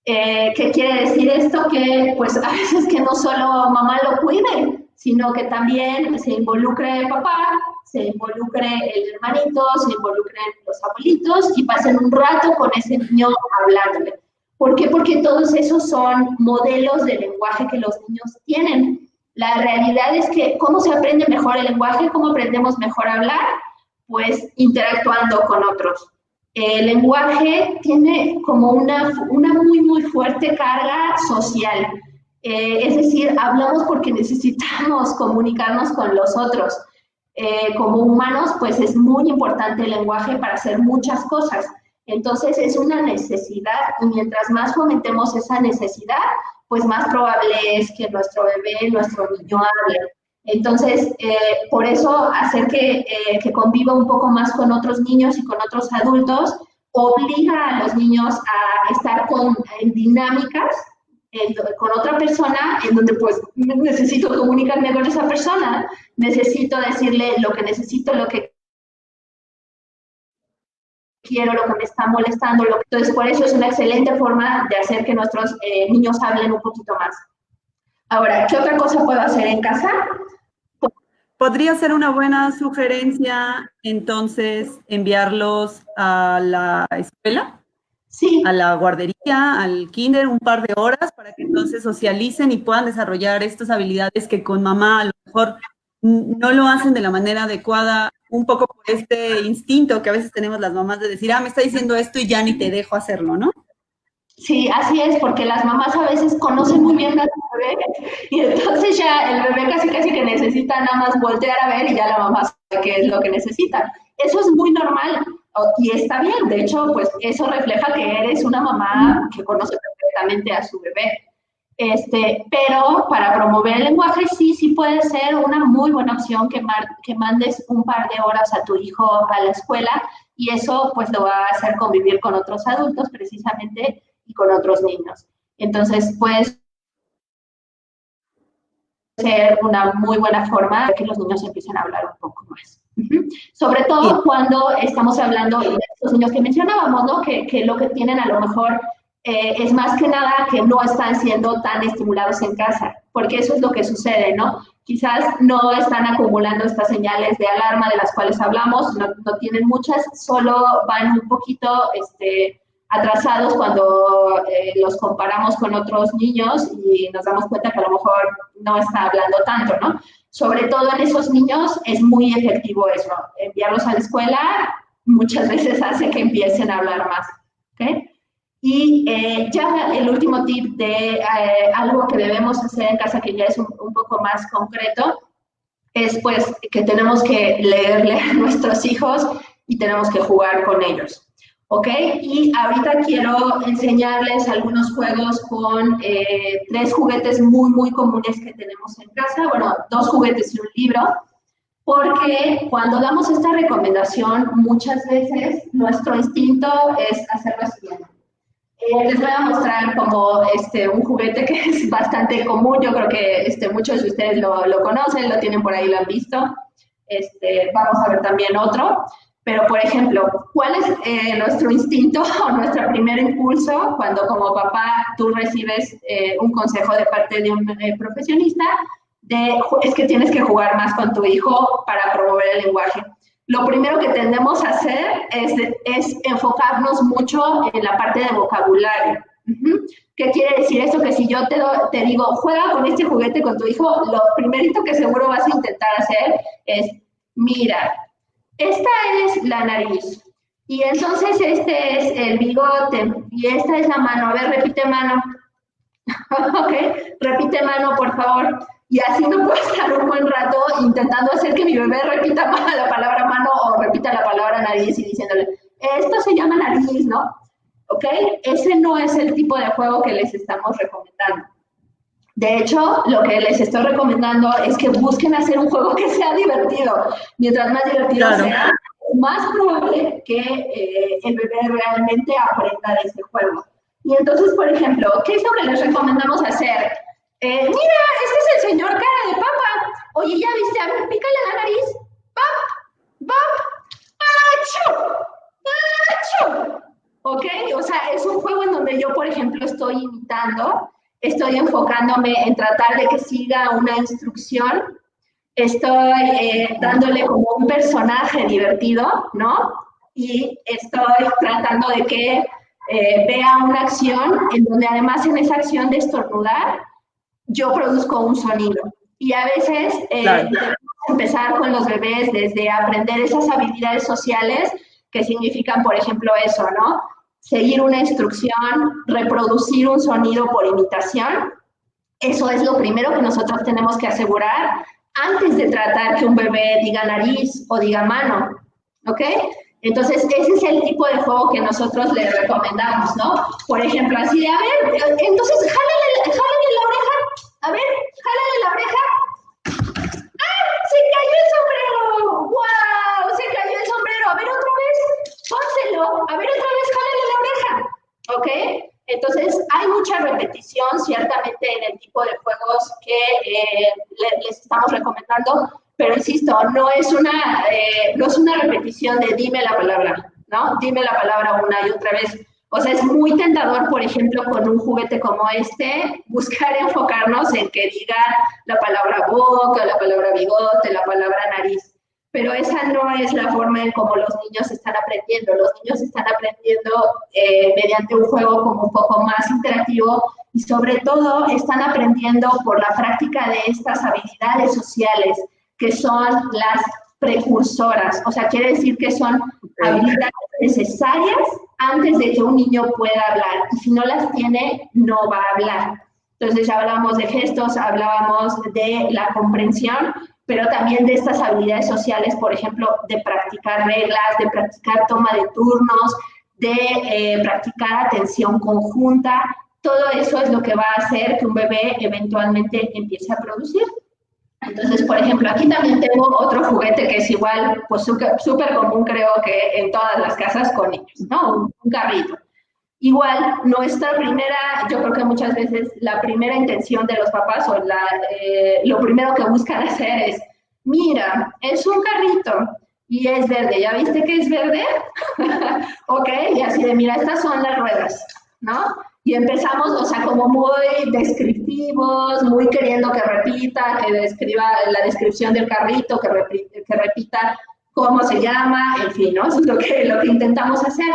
¿Qué quiere decir esto? Que pues a veces que no solo mamá lo cuide, sino que también se involucre papá, se involucre el hermanito, se involucren los abuelitos y pasen un rato con ese niño hablándole. ¿Por qué? Porque todos esos son modelos de lenguaje que los niños tienen. La realidad es que, ¿cómo se aprende mejor el lenguaje? ¿Cómo aprendemos mejor a hablar? Pues interactuando con otros. El lenguaje tiene como una muy, muy fuerte carga social. Es decir, hablamos porque necesitamos comunicarnos con los otros. Como humanos, pues es muy importante el lenguaje para hacer muchas cosas. Entonces, es una necesidad y mientras más fomentemos esa necesidad, pues más probable es que nuestro bebé, nuestro niño hable. Entonces, por eso hacer que conviva un poco más con otros niños y con otros adultos obliga a los niños a estar en dinámicas con otra persona en donde pues necesito comunicarme con esa persona, necesito decirle lo que necesito, lo que quiero, lo que me está molestando. Entonces, por eso es una excelente forma de hacer que nuestros niños hablen un poquito más. Ahora, ¿qué otra cosa puedo hacer en casa? podría ser una buena sugerencia entonces enviarlos a la escuela, a Sí, la guardería, al kinder, un par de horas para que entonces socialicen y puedan desarrollar estas habilidades que con mamá a lo mejor no lo hacen de la manera adecuada, un poco por este instinto que a veces tenemos las mamás de decir, me está diciendo esto y ya ni te dejo hacerlo, ¿no? sí, así es, porque las mamás a veces conocen muy bien a su bebé y entonces ya el bebé casi casi que necesita nada más voltear a ver y ya la mamá sabe qué es lo que necesita. Eso es muy normal y está bien, de hecho, pues eso refleja que eres una mamá que conoce perfectamente a su bebé. Pero para promover el lenguaje sí puede ser una muy buena opción que mandes un par de horas a tu hijo a la escuela y eso pues lo va a hacer convivir con otros adultos precisamente y con otros niños. Entonces, puede ser una muy buena forma de que los niños empiecen a hablar un poco más. Sobre Bien. todo cuando estamos hablando de estos niños que mencionábamos, ¿no? Que lo que tienen a lo mejor es más que nada que no están siendo tan estimulados en casa, porque eso es lo que sucede, ¿no? Quizás no están acumulando estas señales de alarma de las cuales hablamos, no tienen muchas, solo van un poquito atrasados cuando los comparamos con otros niños y nos damos cuenta que a lo mejor no está hablando tanto, ¿no? Sobre todo en esos niños es muy efectivo eso. Enviarlos a la escuela muchas veces hace que empiecen a hablar más. ¿Okay? Y ya el último tip de algo que debemos hacer en casa, que ya es un poco más concreto, es pues que tenemos que leerle a nuestros hijos y tenemos que jugar con ellos. ¿Ok? Y ahorita quiero enseñarles algunos juegos con 3 juguetes muy comunes que tenemos en casa. Bueno, 2 juguetes y un libro. Porque cuando damos esta recomendación, muchas veces nuestro instinto es hacer lo siguiente. Les voy a mostrar como un juguete que es bastante común. Yo creo que muchos de ustedes lo conocen, lo tienen por ahí, lo han visto. Vamos a ver también otro. Pero, por ejemplo, ¿cuál es nuestro instinto o nuestro primer impulso cuando como papá tú recibes un consejo de parte de un profesionista? Es que tienes que jugar más con tu hijo para promover el lenguaje. Lo primero que tendemos a hacer es enfocarnos mucho en la parte de vocabulario. ¿Qué quiere decir esto? Que si yo te digo, juega con este juguete con tu hijo, lo primerito que seguro vas a intentar hacer es, mira, esta es la nariz, y entonces este es el bigote, y esta es la mano. A ver, repite mano. Ok, repite mano, por favor. Y así me puedo estar un buen rato intentando hacer que mi bebé repita la palabra mano o repita la palabra nariz y diciéndole, esto se llama nariz, ¿no? ¿Ok? Ese no es el tipo de juego que les estamos recomendando. De hecho, lo que les estoy recomendando es que busquen hacer un juego que sea divertido. Mientras más divertido Claro. sea, más probable que el bebé realmente aprenda de ese juego. Y entonces, por ejemplo, ¿qué es lo que les recomendamos hacer? Mira, este es el señor cara de papa. Oye, ¿ya viste? A ver, pícale la nariz. ¡Pap! ¡Pap! ¡Achú! ¡Achú! ¿Ok? O sea, es un juego en donde yo, por ejemplo, estoy imitando, estoy enfocándome en tratar de que siga una instrucción, estoy dándole como un personaje divertido, ¿no? Y estoy tratando de que vea una acción en donde además en esa acción de estornudar, yo produzco un sonido. Y a veces Claro. debemos empezar con los bebés desde aprender esas habilidades sociales que significan, por ejemplo, eso, ¿no? Seguir una instrucción, reproducir un sonido por imitación. Eso es lo primero que nosotros tenemos que asegurar antes de tratar que un bebé diga nariz o diga mano, ¿ok? Entonces, ese es el tipo de juego que nosotros le recomendamos, ¿no? Por ejemplo, así de, a ver, entonces, jálale la oreja, a ver, jálale la oreja. ¡Ah! ¡Se cayó el sombrero! ¡Wow! ¡Se cayó el sombrero! A ver, otra vez, pónselo. A ver, otra vez, jálale la oreja. ¿Ok? Entonces, hay mucha repetición, ciertamente, en el tipo de juegos que les estamos recomendando, pero insisto, no es una repetición de dime la palabra, ¿no? Dime la palabra una y otra vez. O sea, es muy tentador, por ejemplo, con un juguete como este, buscar enfocarnos en que diga la palabra boca, la palabra bigote, la palabra nariz. Pero esa no es la forma en cómo los niños están aprendiendo. Los niños están aprendiendo mediante un juego como un poco más interactivo y sobre todo están aprendiendo por la práctica de estas habilidades sociales que son las precursoras. O sea, quiere decir que son habilidades necesarias antes de que un niño pueda hablar. Y si no las tiene, no va a hablar. Entonces ya hablábamos de gestos, hablábamos de la comprensión, pero también de estas habilidades sociales, por ejemplo, de practicar reglas, de practicar toma de turnos, de practicar atención conjunta. Todo eso es lo que va a hacer que un bebé eventualmente empiece a producir. Entonces, por ejemplo, aquí también tengo otro juguete que es igual, pues súper común creo que en todas las casas con niños, ¿no? Un carrito. Igual, nuestra primera, yo creo que muchas veces la primera intención de los papás o lo primero que buscan hacer es, mira, es un carrito y es verde, ¿ya viste que es verde? Ok, y así de, mira, estas son las ruedas, ¿no? Y empezamos, o sea, como muy descriptivos, muy queriendo que repita, que describa la descripción del carrito, que repita cómo se llama, en fin, ¿no? Eso es lo que intentamos hacer.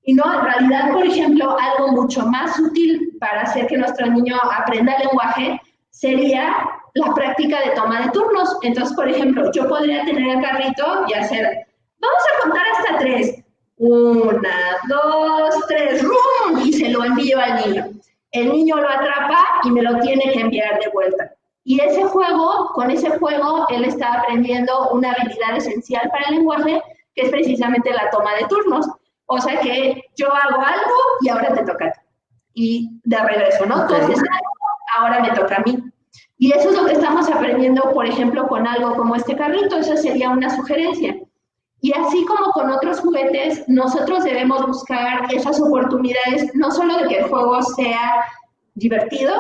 Y no, en realidad, por ejemplo, algo mucho más útil para hacer que nuestro niño aprenda el lenguaje sería la práctica de toma de turnos. Entonces, por ejemplo, yo podría tener el carrito y hacer, vamos a contar hasta 3. 1, 2, 3, ¡rum! Y se lo envío al niño. El niño lo atrapa y me lo tiene que enviar de vuelta. Y ese juego, con ese juego, él está aprendiendo una habilidad esencial para el lenguaje, que es precisamente la toma de turnos. O sea que yo hago algo y ahora te toca a ti. Y de regreso, ¿no? Okay. Entonces, ahora me toca a mí. Y eso es lo que estamos aprendiendo, por ejemplo, con algo como este carrito. Esa sería una sugerencia. Y así como con otros juguetes, nosotros debemos buscar esas oportunidades, no solo de que el juego sea divertido,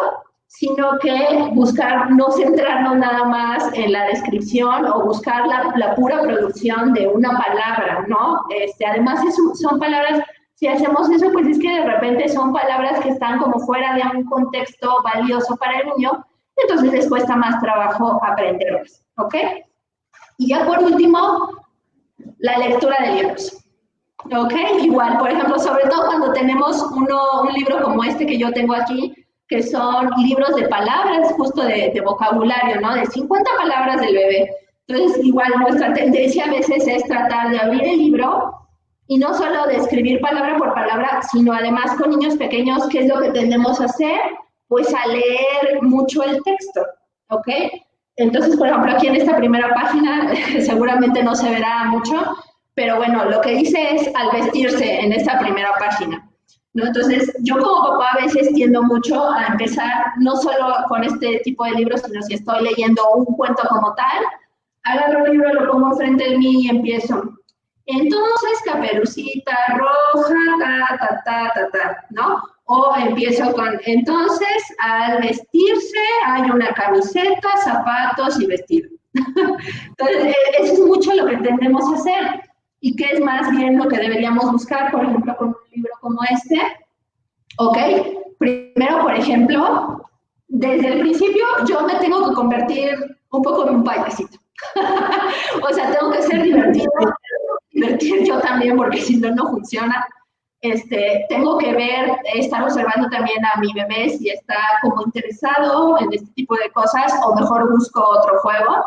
sino que buscar no centrarnos nada más en la descripción o buscar la pura producción de una palabra, ¿no? Además, son palabras, si hacemos eso, pues es que de repente son palabras que están como fuera de un contexto valioso para el niño, entonces les cuesta más trabajo aprenderlas, ¿ok? Y ya por último, la lectura de libros. ¿Ok? Igual, por ejemplo, sobre todo cuando tenemos un libro como este que yo tengo aquí, que son libros de palabras, justo de vocabulario, ¿no? De 50 palabras del bebé. Entonces, igual nuestra tendencia a veces es tratar de abrir el libro y no solo de escribir palabra por palabra, sino además con niños pequeños, ¿qué es lo que tendemos a hacer? Pues a leer mucho el texto, ¿ok? Entonces, por ejemplo, aquí en esta primera página seguramente no se verá mucho, pero bueno, lo que dice es al vestirse en esta primera página, ¿no? Entonces, yo como papá a veces tiendo mucho a empezar no solo con este tipo de libros, sino si estoy leyendo un cuento como tal, agarro el libro, lo pongo frente de mí y empiezo. Entonces, Caperucita Roja, ¿no? O empiezo con, entonces, al vestirse hay una camiseta, zapatos y vestido. Entonces, eso es mucho lo que tendemos a hacer. ¿Y qué es más bien lo que deberíamos buscar, por ejemplo, con un libro como este? Ok, primero, por ejemplo, desde el principio yo me tengo que convertir un poco en un payasito. O sea, tengo que ser divertido, divertir yo también, porque si no, no funciona. Tengo que estar observando también a mi bebé si está como interesado en este tipo de cosas o mejor busco otro juego.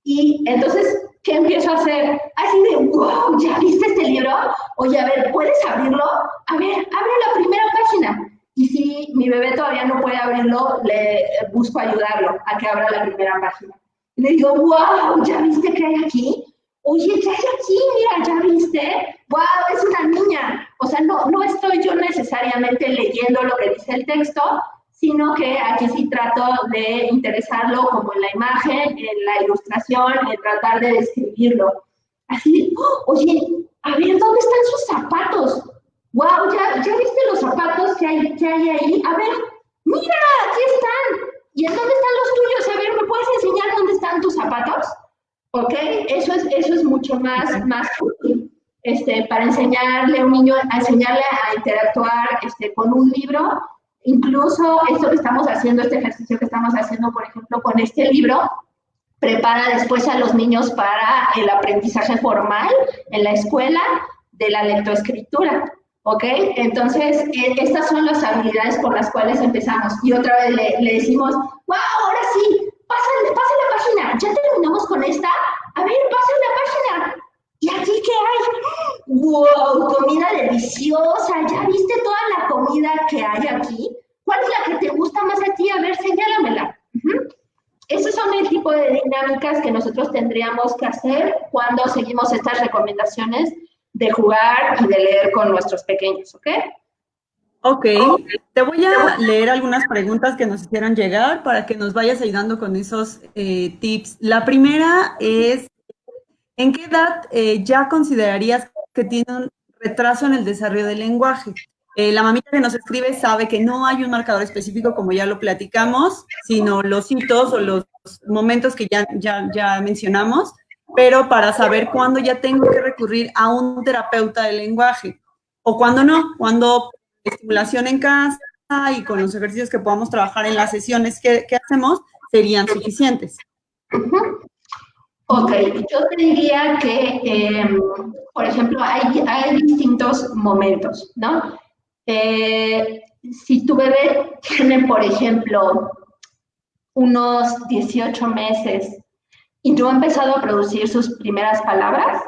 Y entonces, ¿qué empiezo a hacer? Así de, wow, ¿ya viste este libro? Oye, a ver, ¿puedes abrirlo? A ver, abre la primera página. Y si mi bebé todavía no puede abrirlo, le busco ayudarlo a que abra la primera página. Y le digo, wow, ¿ya viste qué hay aquí? Oye, ¿qué hay aquí? Mira, ¿ya viste? ¡Wow! Es una niña. O sea, no estoy yo necesariamente leyendo lo que dice el texto, sino que aquí sí trato de interesarlo como en la imagen, en la ilustración, en tratar de describirlo. Así, oh, oye, a ver, ¿dónde están sus zapatos? ¡Wow! ¿Ya viste los zapatos que hay ahí? A ver, mira, aquí están. ¿Y en dónde están los tuyos? A ver, ¿me puedes enseñar dónde están tus zapatos? ¿Ok? Eso es mucho más útil. para enseñarle a un niño, a enseñarle a interactuar con un libro. Incluso esto que estamos haciendo, este ejercicio que estamos haciendo, por ejemplo, con este libro, prepara después a los niños para el aprendizaje formal en la escuela de la lectoescritura, ¿ok? Entonces, estas son las habilidades por las cuales empezamos. Y otra vez le decimos, wow, ahora sí, pasa la página, ya terminamos con esta, a ver, pasa la página. ¿Y aquí qué hay? ¡Wow! Comida deliciosa. ¿Ya viste toda la comida que hay aquí? ¿Cuál es la que te gusta más a ti? A ver, señálamela. Esos son el tipo de dinámicas que nosotros tendríamos que hacer cuando seguimos estas recomendaciones de jugar y de leer con nuestros pequeños, ¿ok? Ok, te voy a leer algunas preguntas que nos hicieron llegar para que nos vayas ayudando con esos tips. La primera es, ¿en qué edad ya considerarías que tiene un retraso en el desarrollo del lenguaje? La mamita que nos escribe sabe que no hay un marcador específico, como ya lo platicamos, sino los hitos o los momentos que ya mencionamos, pero para saber cuándo ya tengo que recurrir a un terapeuta del lenguaje o cuándo no, cuando estimulación en casa y con los ejercicios que podamos trabajar en las sesiones que hacemos serían suficientes. Ok, yo te diría que, por ejemplo, hay distintos momentos, ¿no? Si tu bebé tiene, por ejemplo, unos 18 meses y no ha empezado a producir sus primeras palabras,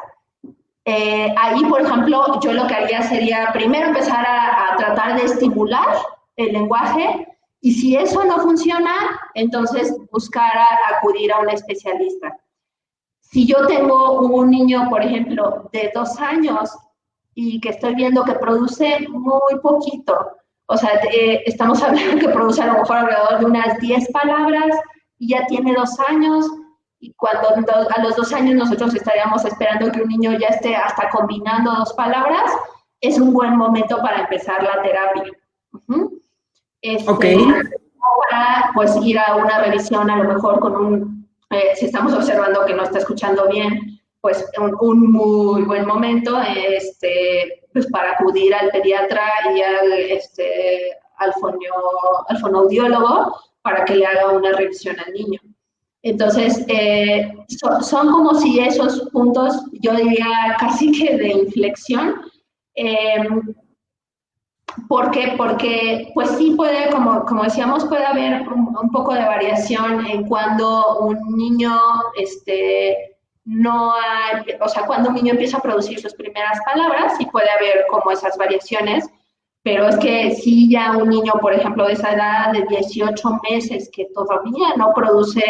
ahí, por ejemplo, yo lo que haría sería primero empezar a tratar de estimular el lenguaje y si eso no funciona, entonces buscar acudir a un especialista. Si yo tengo un niño, por ejemplo, de 2 años y que estoy viendo que produce muy poquito, o sea, estamos hablando que produce a lo mejor alrededor de unas 10 palabras y ya tiene 2 años, y cuando a los 2 años nosotros estaríamos esperando que un niño ya esté hasta combinando 2 palabras, es un buen momento para empezar la terapia. Ok. Para pues ir a una revisión a lo mejor con si estamos observando que no está escuchando bien, pues un muy buen momento pues para acudir al pediatra y al fonoaudiólogo para que le haga una revisión al niño. Entonces, son como si esos puntos, yo diría casi que de inflexión. ¿Por qué? Porque pues sí puede, como decíamos, puede haber un poco de variación en cuando un niño o sea, cuando un niño empieza a producir sus primeras palabras, sí puede haber como esas variaciones, pero es que si ya un niño, por ejemplo, de esa edad de 18 meses que todavía no produce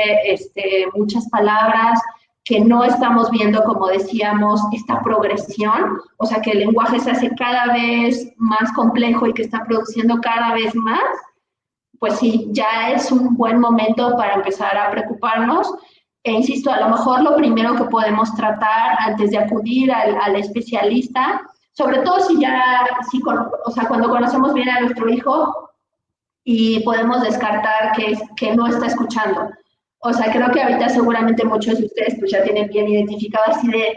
muchas palabras, que no estamos viendo, como decíamos, esta progresión, o sea, que el lenguaje se hace cada vez más complejo y que está produciendo cada vez más, pues sí, ya es un buen momento para empezar a preocuparnos. E insisto, a lo mejor lo primero que podemos tratar antes de acudir al especialista, sobre todo o sea, cuando conocemos bien a nuestro hijo y podemos descartar que no está escuchando. O sea, creo que ahorita seguramente muchos de ustedes pues ya tienen bien identificado así de,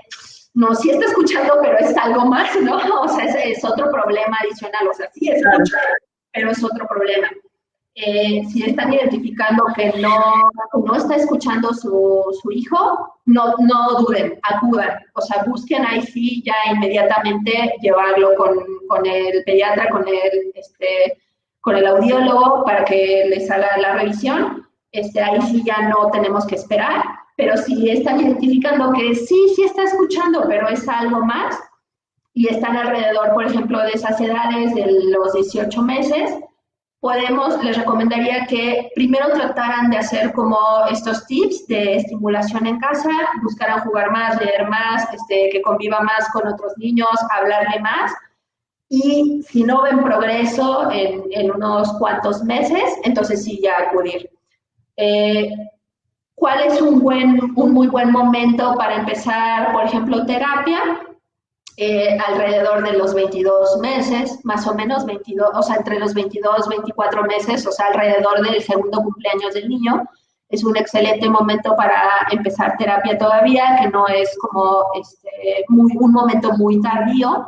no, sí está escuchando, pero es algo más, ¿no? O sea, ese es otro problema adicional. O sea, sí escucha, pero es otro problema. Si están identificando que no está escuchando su hijo, no duden, acudan. O sea, busquen ahí sí ya inmediatamente llevarlo con el pediatra, con el audiólogo para que les haga la revisión. Ahí sí ya no tenemos que esperar, pero si están identificando que sí está escuchando, pero es algo más, y están alrededor, por ejemplo, de esas edades de los 18 meses, les recomendaría que primero trataran de hacer como estos tips de estimulación en casa, buscaran jugar más, leer más, que conviva más con otros niños, hablarle más, y si no ven progreso en unos cuantos meses, entonces sí ya acudir. ¿Cuál es un muy buen momento para empezar, por ejemplo, terapia? Alrededor de los 22 meses, más o menos, 22, o sea, entre los 22 24 meses, o sea, alrededor del segundo cumpleaños del niño, es un excelente momento para empezar terapia todavía, que no es como un momento muy tardío.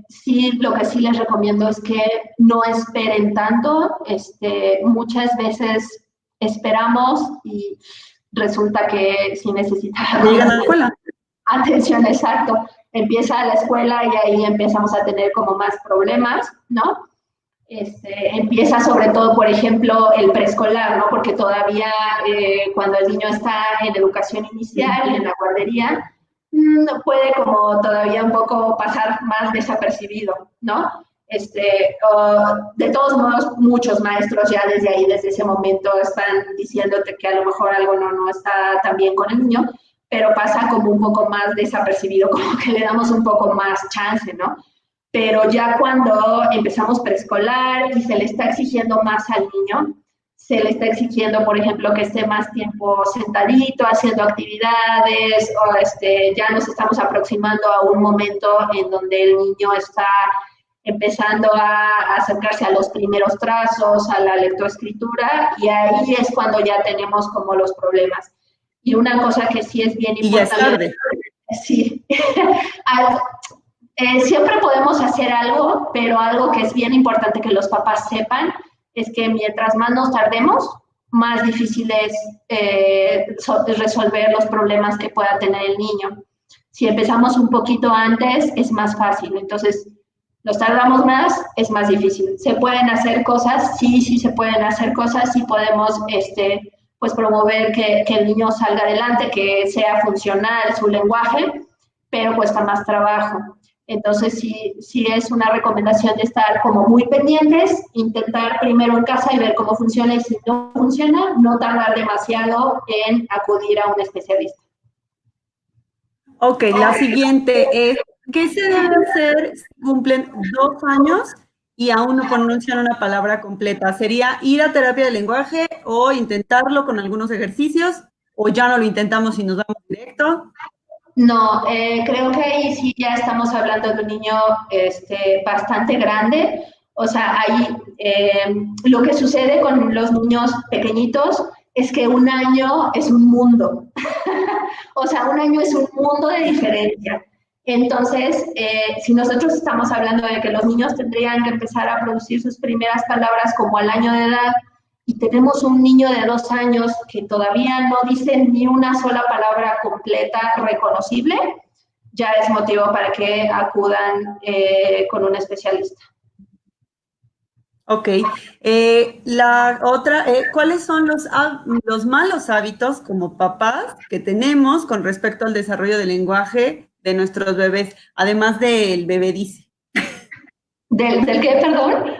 Sí, lo que sí les recomiendo es que no esperen tanto. Muchas veces esperamos y resulta que si necesitan Llegan a la escuela. atención, exacto, empieza la escuela y ahí empezamos a tener como más problemas, ¿no? Empieza sobre todo, por ejemplo, el preescolar, ¿no? Porque todavía cuando el niño está en educación inicial, en la guardería, puede como todavía un poco pasar más desapercibido, ¿no? De todos modos, muchos maestros ya desde ahí, desde ese momento, están diciéndote que a lo mejor algo no está tan bien con el niño, pero pasa como un poco más desapercibido, como que le damos un poco más chance, ¿no? Pero ya cuando empezamos preescolar y se le está exigiendo más al niño, se le está exigiendo, por ejemplo, que esté más tiempo sentadito, haciendo actividades, o ya nos estamos aproximando a un momento en donde el niño está empezando a acercarse a los primeros trazos, a la lectoescritura, y ahí es cuando ya tenemos como los problemas. Y una cosa que sí es bien importante. Y ya es tarde. Sí. Siempre podemos hacer algo, pero algo que es bien importante que los papás sepan es que mientras más nos tardemos, más difícil es resolver los problemas que pueda tener el niño. Si empezamos un poquito antes, es más fácil. Entonces, nos tardamos más, es más difícil. ¿Se pueden hacer cosas? Sí se pueden hacer cosas, sí podemos pues promover que el niño salga adelante, que sea funcional su lenguaje, pero cuesta más trabajo. Entonces, sí es una recomendación de estar como muy pendientes, intentar primero en casa y ver cómo funciona, y si no funciona, no tardar demasiado en acudir a un especialista. Ok, la siguiente es, ¿qué se debe hacer si cumplen 2 años y aún no pronuncian una palabra completa? ¿Sería ir a terapia de lenguaje o intentarlo con algunos ejercicios? ¿O ya no lo intentamos y nos vamos directo? No, creo que ahí sí ya estamos hablando de un niño bastante grande. O sea, ahí lo que sucede con los niños pequeñitos es que un año es un mundo. O sea, un año es un mundo de diferencia. Entonces, si nosotros estamos hablando de que los niños tendrían que empezar a producir sus primeras palabras como al año de edad, y tenemos un niño de 2 años que todavía no dice ni una sola palabra completa reconocible, ya es motivo para que acudan con un especialista. Ok. La otra, ¿cuáles son los malos hábitos como papás que tenemos con respecto al desarrollo del lenguaje de nuestros bebés, además del bebé dice? ¿Del qué, perdón?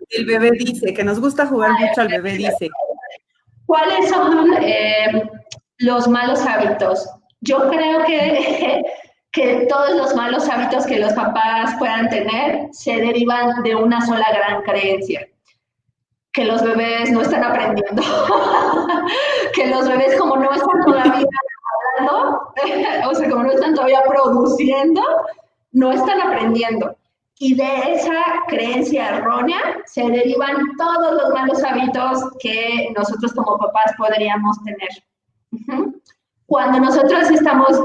El bebé dice, que nos gusta jugar mucho al bebé dice. ¿Cuáles son los malos hábitos? Yo creo que todos los malos hábitos que los papás puedan tener se derivan de una sola gran creencia, que los bebés no están aprendiendo, que los bebés como no están todavía hablando, o sea, como no están todavía produciendo, no están aprendiendo. Y de esa creencia errónea se derivan todos los malos hábitos que nosotros como papás podríamos tener. Cuando nosotros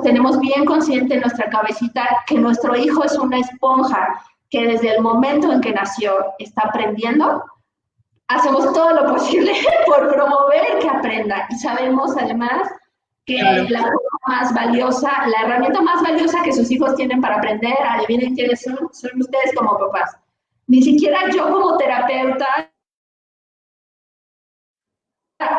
tenemos bien consciente en nuestra cabecita que nuestro hijo es una esponja, que desde el momento en que nació está aprendiendo, hacemos todo lo posible por promover que aprenda. Y sabemos además que la herramienta más valiosa que sus hijos tienen para aprender, adivinen quiénes son ustedes como papás. Ni siquiera yo como terapeuta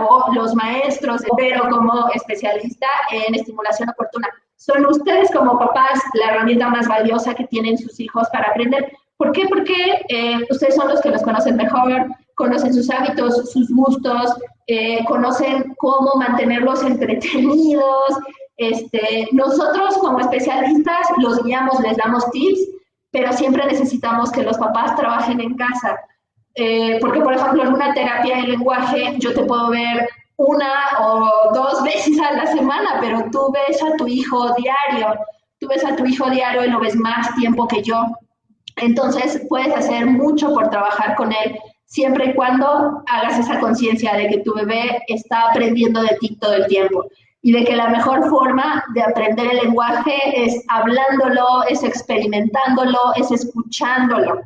o los maestros, pero como especialista en estimulación oportuna. Son ustedes como papás la herramienta más valiosa que tienen sus hijos para aprender. ¿Por qué? Porque ustedes son los que los conocen mejor, conocen sus hábitos, sus gustos, conocen cómo mantenerlos entretenidos. Nosotros como especialistas los guiamos, les damos tips, pero siempre necesitamos que los papás trabajen en casa. Porque, por ejemplo, en una terapia de lenguaje yo te puedo ver 1 o 2 veces a la semana, pero tú ves a tu hijo diario, y lo ves más tiempo que yo. Entonces, puedes hacer mucho por trabajar con él siempre y cuando hagas esa conciencia de que tu bebé está aprendiendo de ti todo el tiempo y de que la mejor forma de aprender el lenguaje es hablándolo, es experimentándolo, es escuchándolo.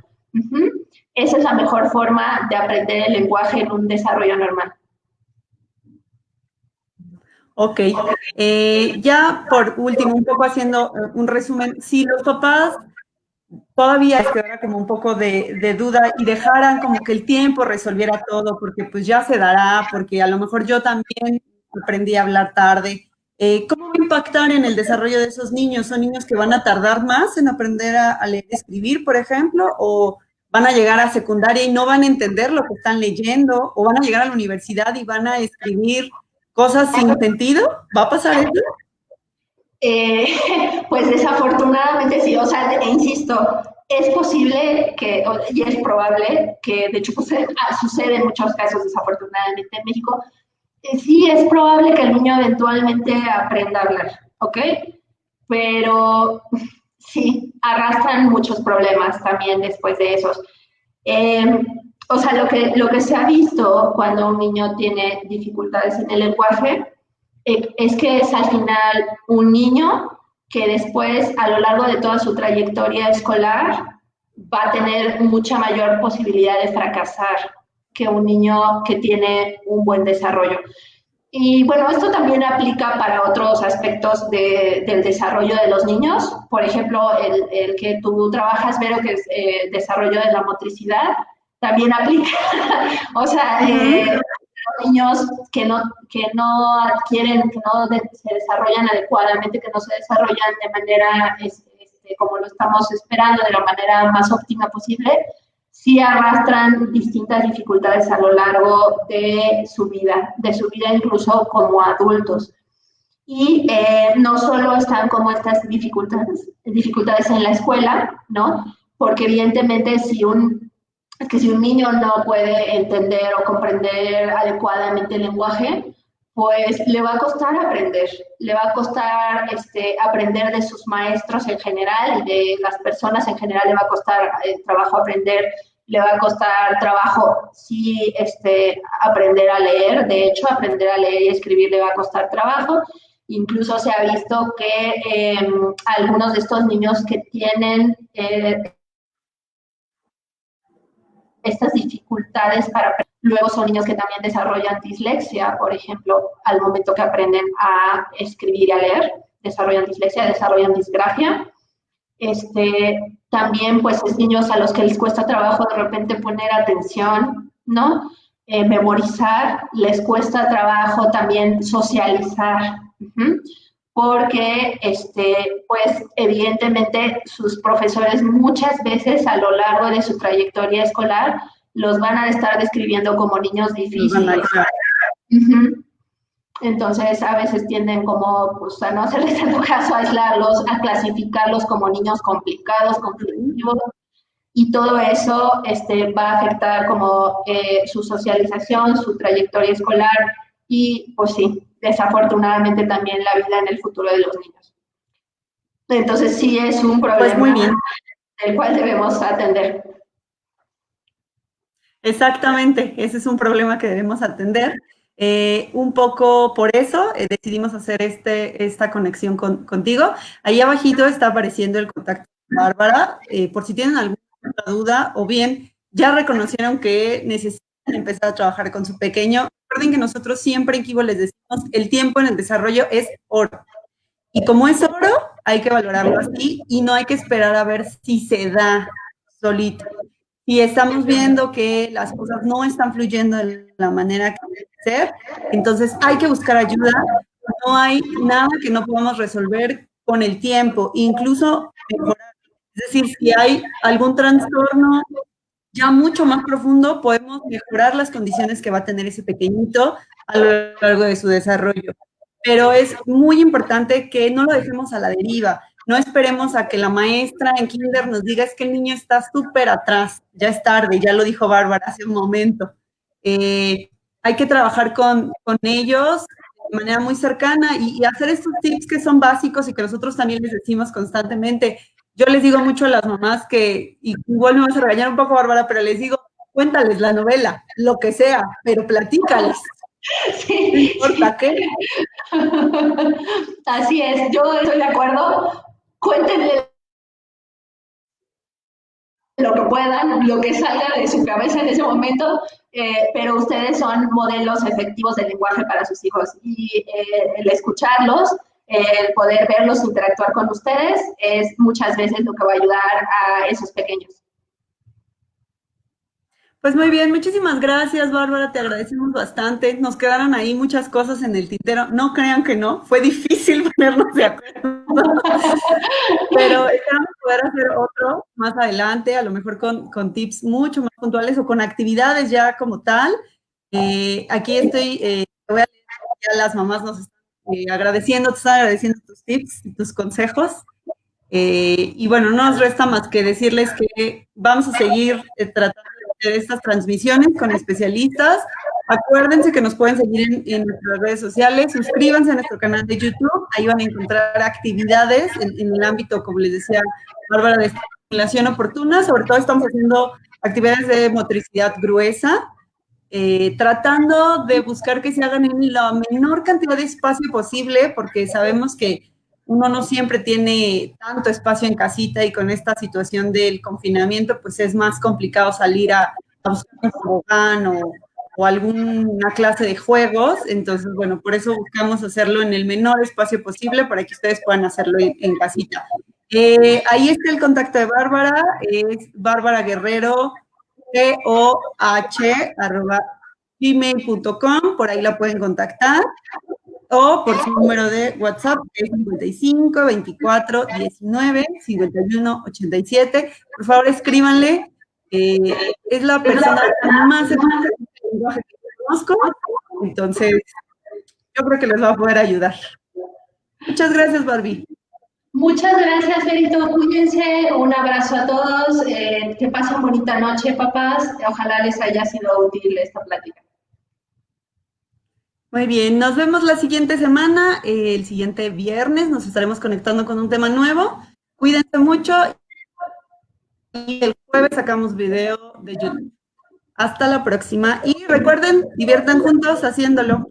Esa es la mejor forma de aprender el lenguaje en un desarrollo normal. Ok, ya por último, un poco haciendo un resumen, si los papás todavía quedara como un poco de duda y dejaran como que el tiempo resolviera todo, porque pues ya se dará, porque a lo mejor yo también aprendí a hablar tarde. ¿Cómo va a impactar en el desarrollo de esos niños? ¿Son niños que van a tardar más en aprender a leer y escribir, por ejemplo? ¿O van a llegar a secundaria y no van a entender lo que están leyendo? ¿O van a llegar a la universidad y van a escribir cosas sin sentido? ¿Va a pasar eso? Pues desafortunadamente sí, o sea, insisto, es posible que, y es probable que, de hecho, sucede en muchos casos, desafortunadamente en México, sí es probable que el niño eventualmente aprenda a hablar, ¿ok? Pero sí, arrastran muchos problemas también después de esos. O sea, lo que se ha visto cuando un niño tiene dificultades en el lenguaje es que es al final un niño que después, a lo largo de toda su trayectoria escolar, va a tener mucha mayor posibilidad de fracasar que un niño que tiene un buen desarrollo. Y bueno, esto también aplica para otros aspectos del desarrollo de los niños. Por ejemplo, el que tú trabajas, Vero, que es desarrollo de la motricidad, también aplica. O sea, niños que no adquieren, que no se desarrollan adecuadamente, que no se desarrollan de manera como lo estamos esperando, de la manera más óptima posible, sí arrastran distintas dificultades a lo largo de su vida incluso como adultos. Y no solo están como estas dificultades en la escuela, ¿no? Porque evidentemente si un niño no puede entender o comprender adecuadamente el lenguaje, pues le va a costar aprender, le va a costar aprender de sus maestros en general y de las personas en general, le va a costar trabajo aprender, le va a costar trabajo sí aprender a leer, de hecho aprender a leer y escribir le va a costar trabajo. Incluso se ha visto que algunos de estos niños que tienen estas dificultades para aprender. Luego son niños que también desarrollan dislexia, por ejemplo, al momento que aprenden a escribir y a leer, desarrollan dislexia, desarrollan disgrafia. También, pues, es niños a los que les cuesta trabajo de repente poner atención, ¿no? Memorizar, les cuesta trabajo también socializar, porque, pues, evidentemente sus profesores muchas veces a lo largo de su trayectoria escolar los van a estar describiendo como niños difíciles. Entonces, a veces tienden como, pues, a no hacerles tanto caso, a aislarlos, a clasificarlos como niños complicados, conflictivos, y todo eso va a afectar como su socialización, su trayectoria escolar, y pues sí, desafortunadamente también la vida en el futuro de los niños. Entonces sí es un problema pues muy bien. del cual debemos atender. Exactamente, ese es un problema que debemos atender. Un poco por eso decidimos hacer esta conexión contigo. Ahí abajito está apareciendo el contacto de Bárbara, por si tienen alguna duda o bien ya reconocieron que necesitan empezar a trabajar con su pequeño. Recuerden que nosotros siempre en Kibo les decimos, el tiempo en el desarrollo es oro. Y como es oro, hay que valorarlo así y no hay que esperar a ver si se da solito. Y estamos viendo que las cosas no están fluyendo de la manera que debe ser, entonces hay que buscar ayuda. No hay nada que no podamos resolver con el tiempo, incluso mejorar. Es decir, si hay algún trastorno ya mucho más profundo, podemos mejorar las condiciones que va a tener ese pequeñito a lo largo de su desarrollo. Pero es muy importante que no lo dejemos a la deriva. No esperemos a que la maestra en kinder nos diga es que el niño está súper atrás, ya es tarde, ya lo dijo Bárbara hace un momento. Hay que trabajar con ellos de manera muy cercana y hacer estos tips que son básicos y que nosotros también les decimos constantemente. Yo les digo mucho a las mamás que, y igual me vas a regañar un poco, Bárbara, pero les digo, cuéntales la novela, lo que sea, pero platícales. Sí, No importa sí. qué. Así es, yo estoy de acuerdo. Cuéntenle lo que puedan, lo que salga de su cabeza en ese momento, pero ustedes son modelos efectivos del lenguaje para sus hijos y el escucharlos, el poder verlos interactuar con ustedes es muchas veces lo que va a ayudar a esos pequeños. Pues muy bien, muchísimas gracias, Bárbara, te agradecemos bastante. Nos quedaron ahí muchas cosas en el tintero. No crean que no, fue difícil ponernos de acuerdo, pero esperamos poder hacer otro más adelante, a lo mejor con tips mucho más puntuales o con actividades ya como tal. Aquí estoy, voy a leer, ya las mamás nos están agradeciendo, te están agradeciendo tus tips y tus consejos. Y bueno, no nos resta más que decirles que vamos a seguir tratando de hacer estas transmisiones con especialistas. Acuérdense que nos pueden seguir en nuestras redes sociales, suscríbanse a nuestro canal de YouTube, ahí van a encontrar actividades en el ámbito, como les decía Bárbara, de estimulación oportuna. Sobre todo estamos haciendo actividades de motricidad gruesa, tratando de buscar que se hagan en la menor cantidad de espacio posible, porque sabemos que uno no siempre tiene tanto espacio en casita y con esta situación del confinamiento, pues es más complicado salir a buscar un tobogán o alguna clase de juegos. Entonces, bueno, por eso buscamos hacerlo en el menor espacio posible para que ustedes puedan hacerlo en casita. Ahí está el contacto de Bárbara, es Bárbara Guerrero, coh@gmail.com, por ahí la pueden contactar, o por su número de WhatsApp, que es 55 24 19 51 87. Por favor, escríbanle. Es la persona más eficaz en lenguaje que conozco, entonces yo creo que les va a poder ayudar. Muchas gracias, Barbie. Muchas gracias, Ferito. Cuídense. Un abrazo a todos. Que pasen bonita noche, papás. Ojalá les haya sido útil esta plática. Muy bien, nos vemos la siguiente semana, el siguiente viernes nos estaremos conectando con un tema nuevo. Cuídense mucho y el jueves sacamos video de YouTube. Hasta la próxima y recuerden, diviertan juntos haciéndolo.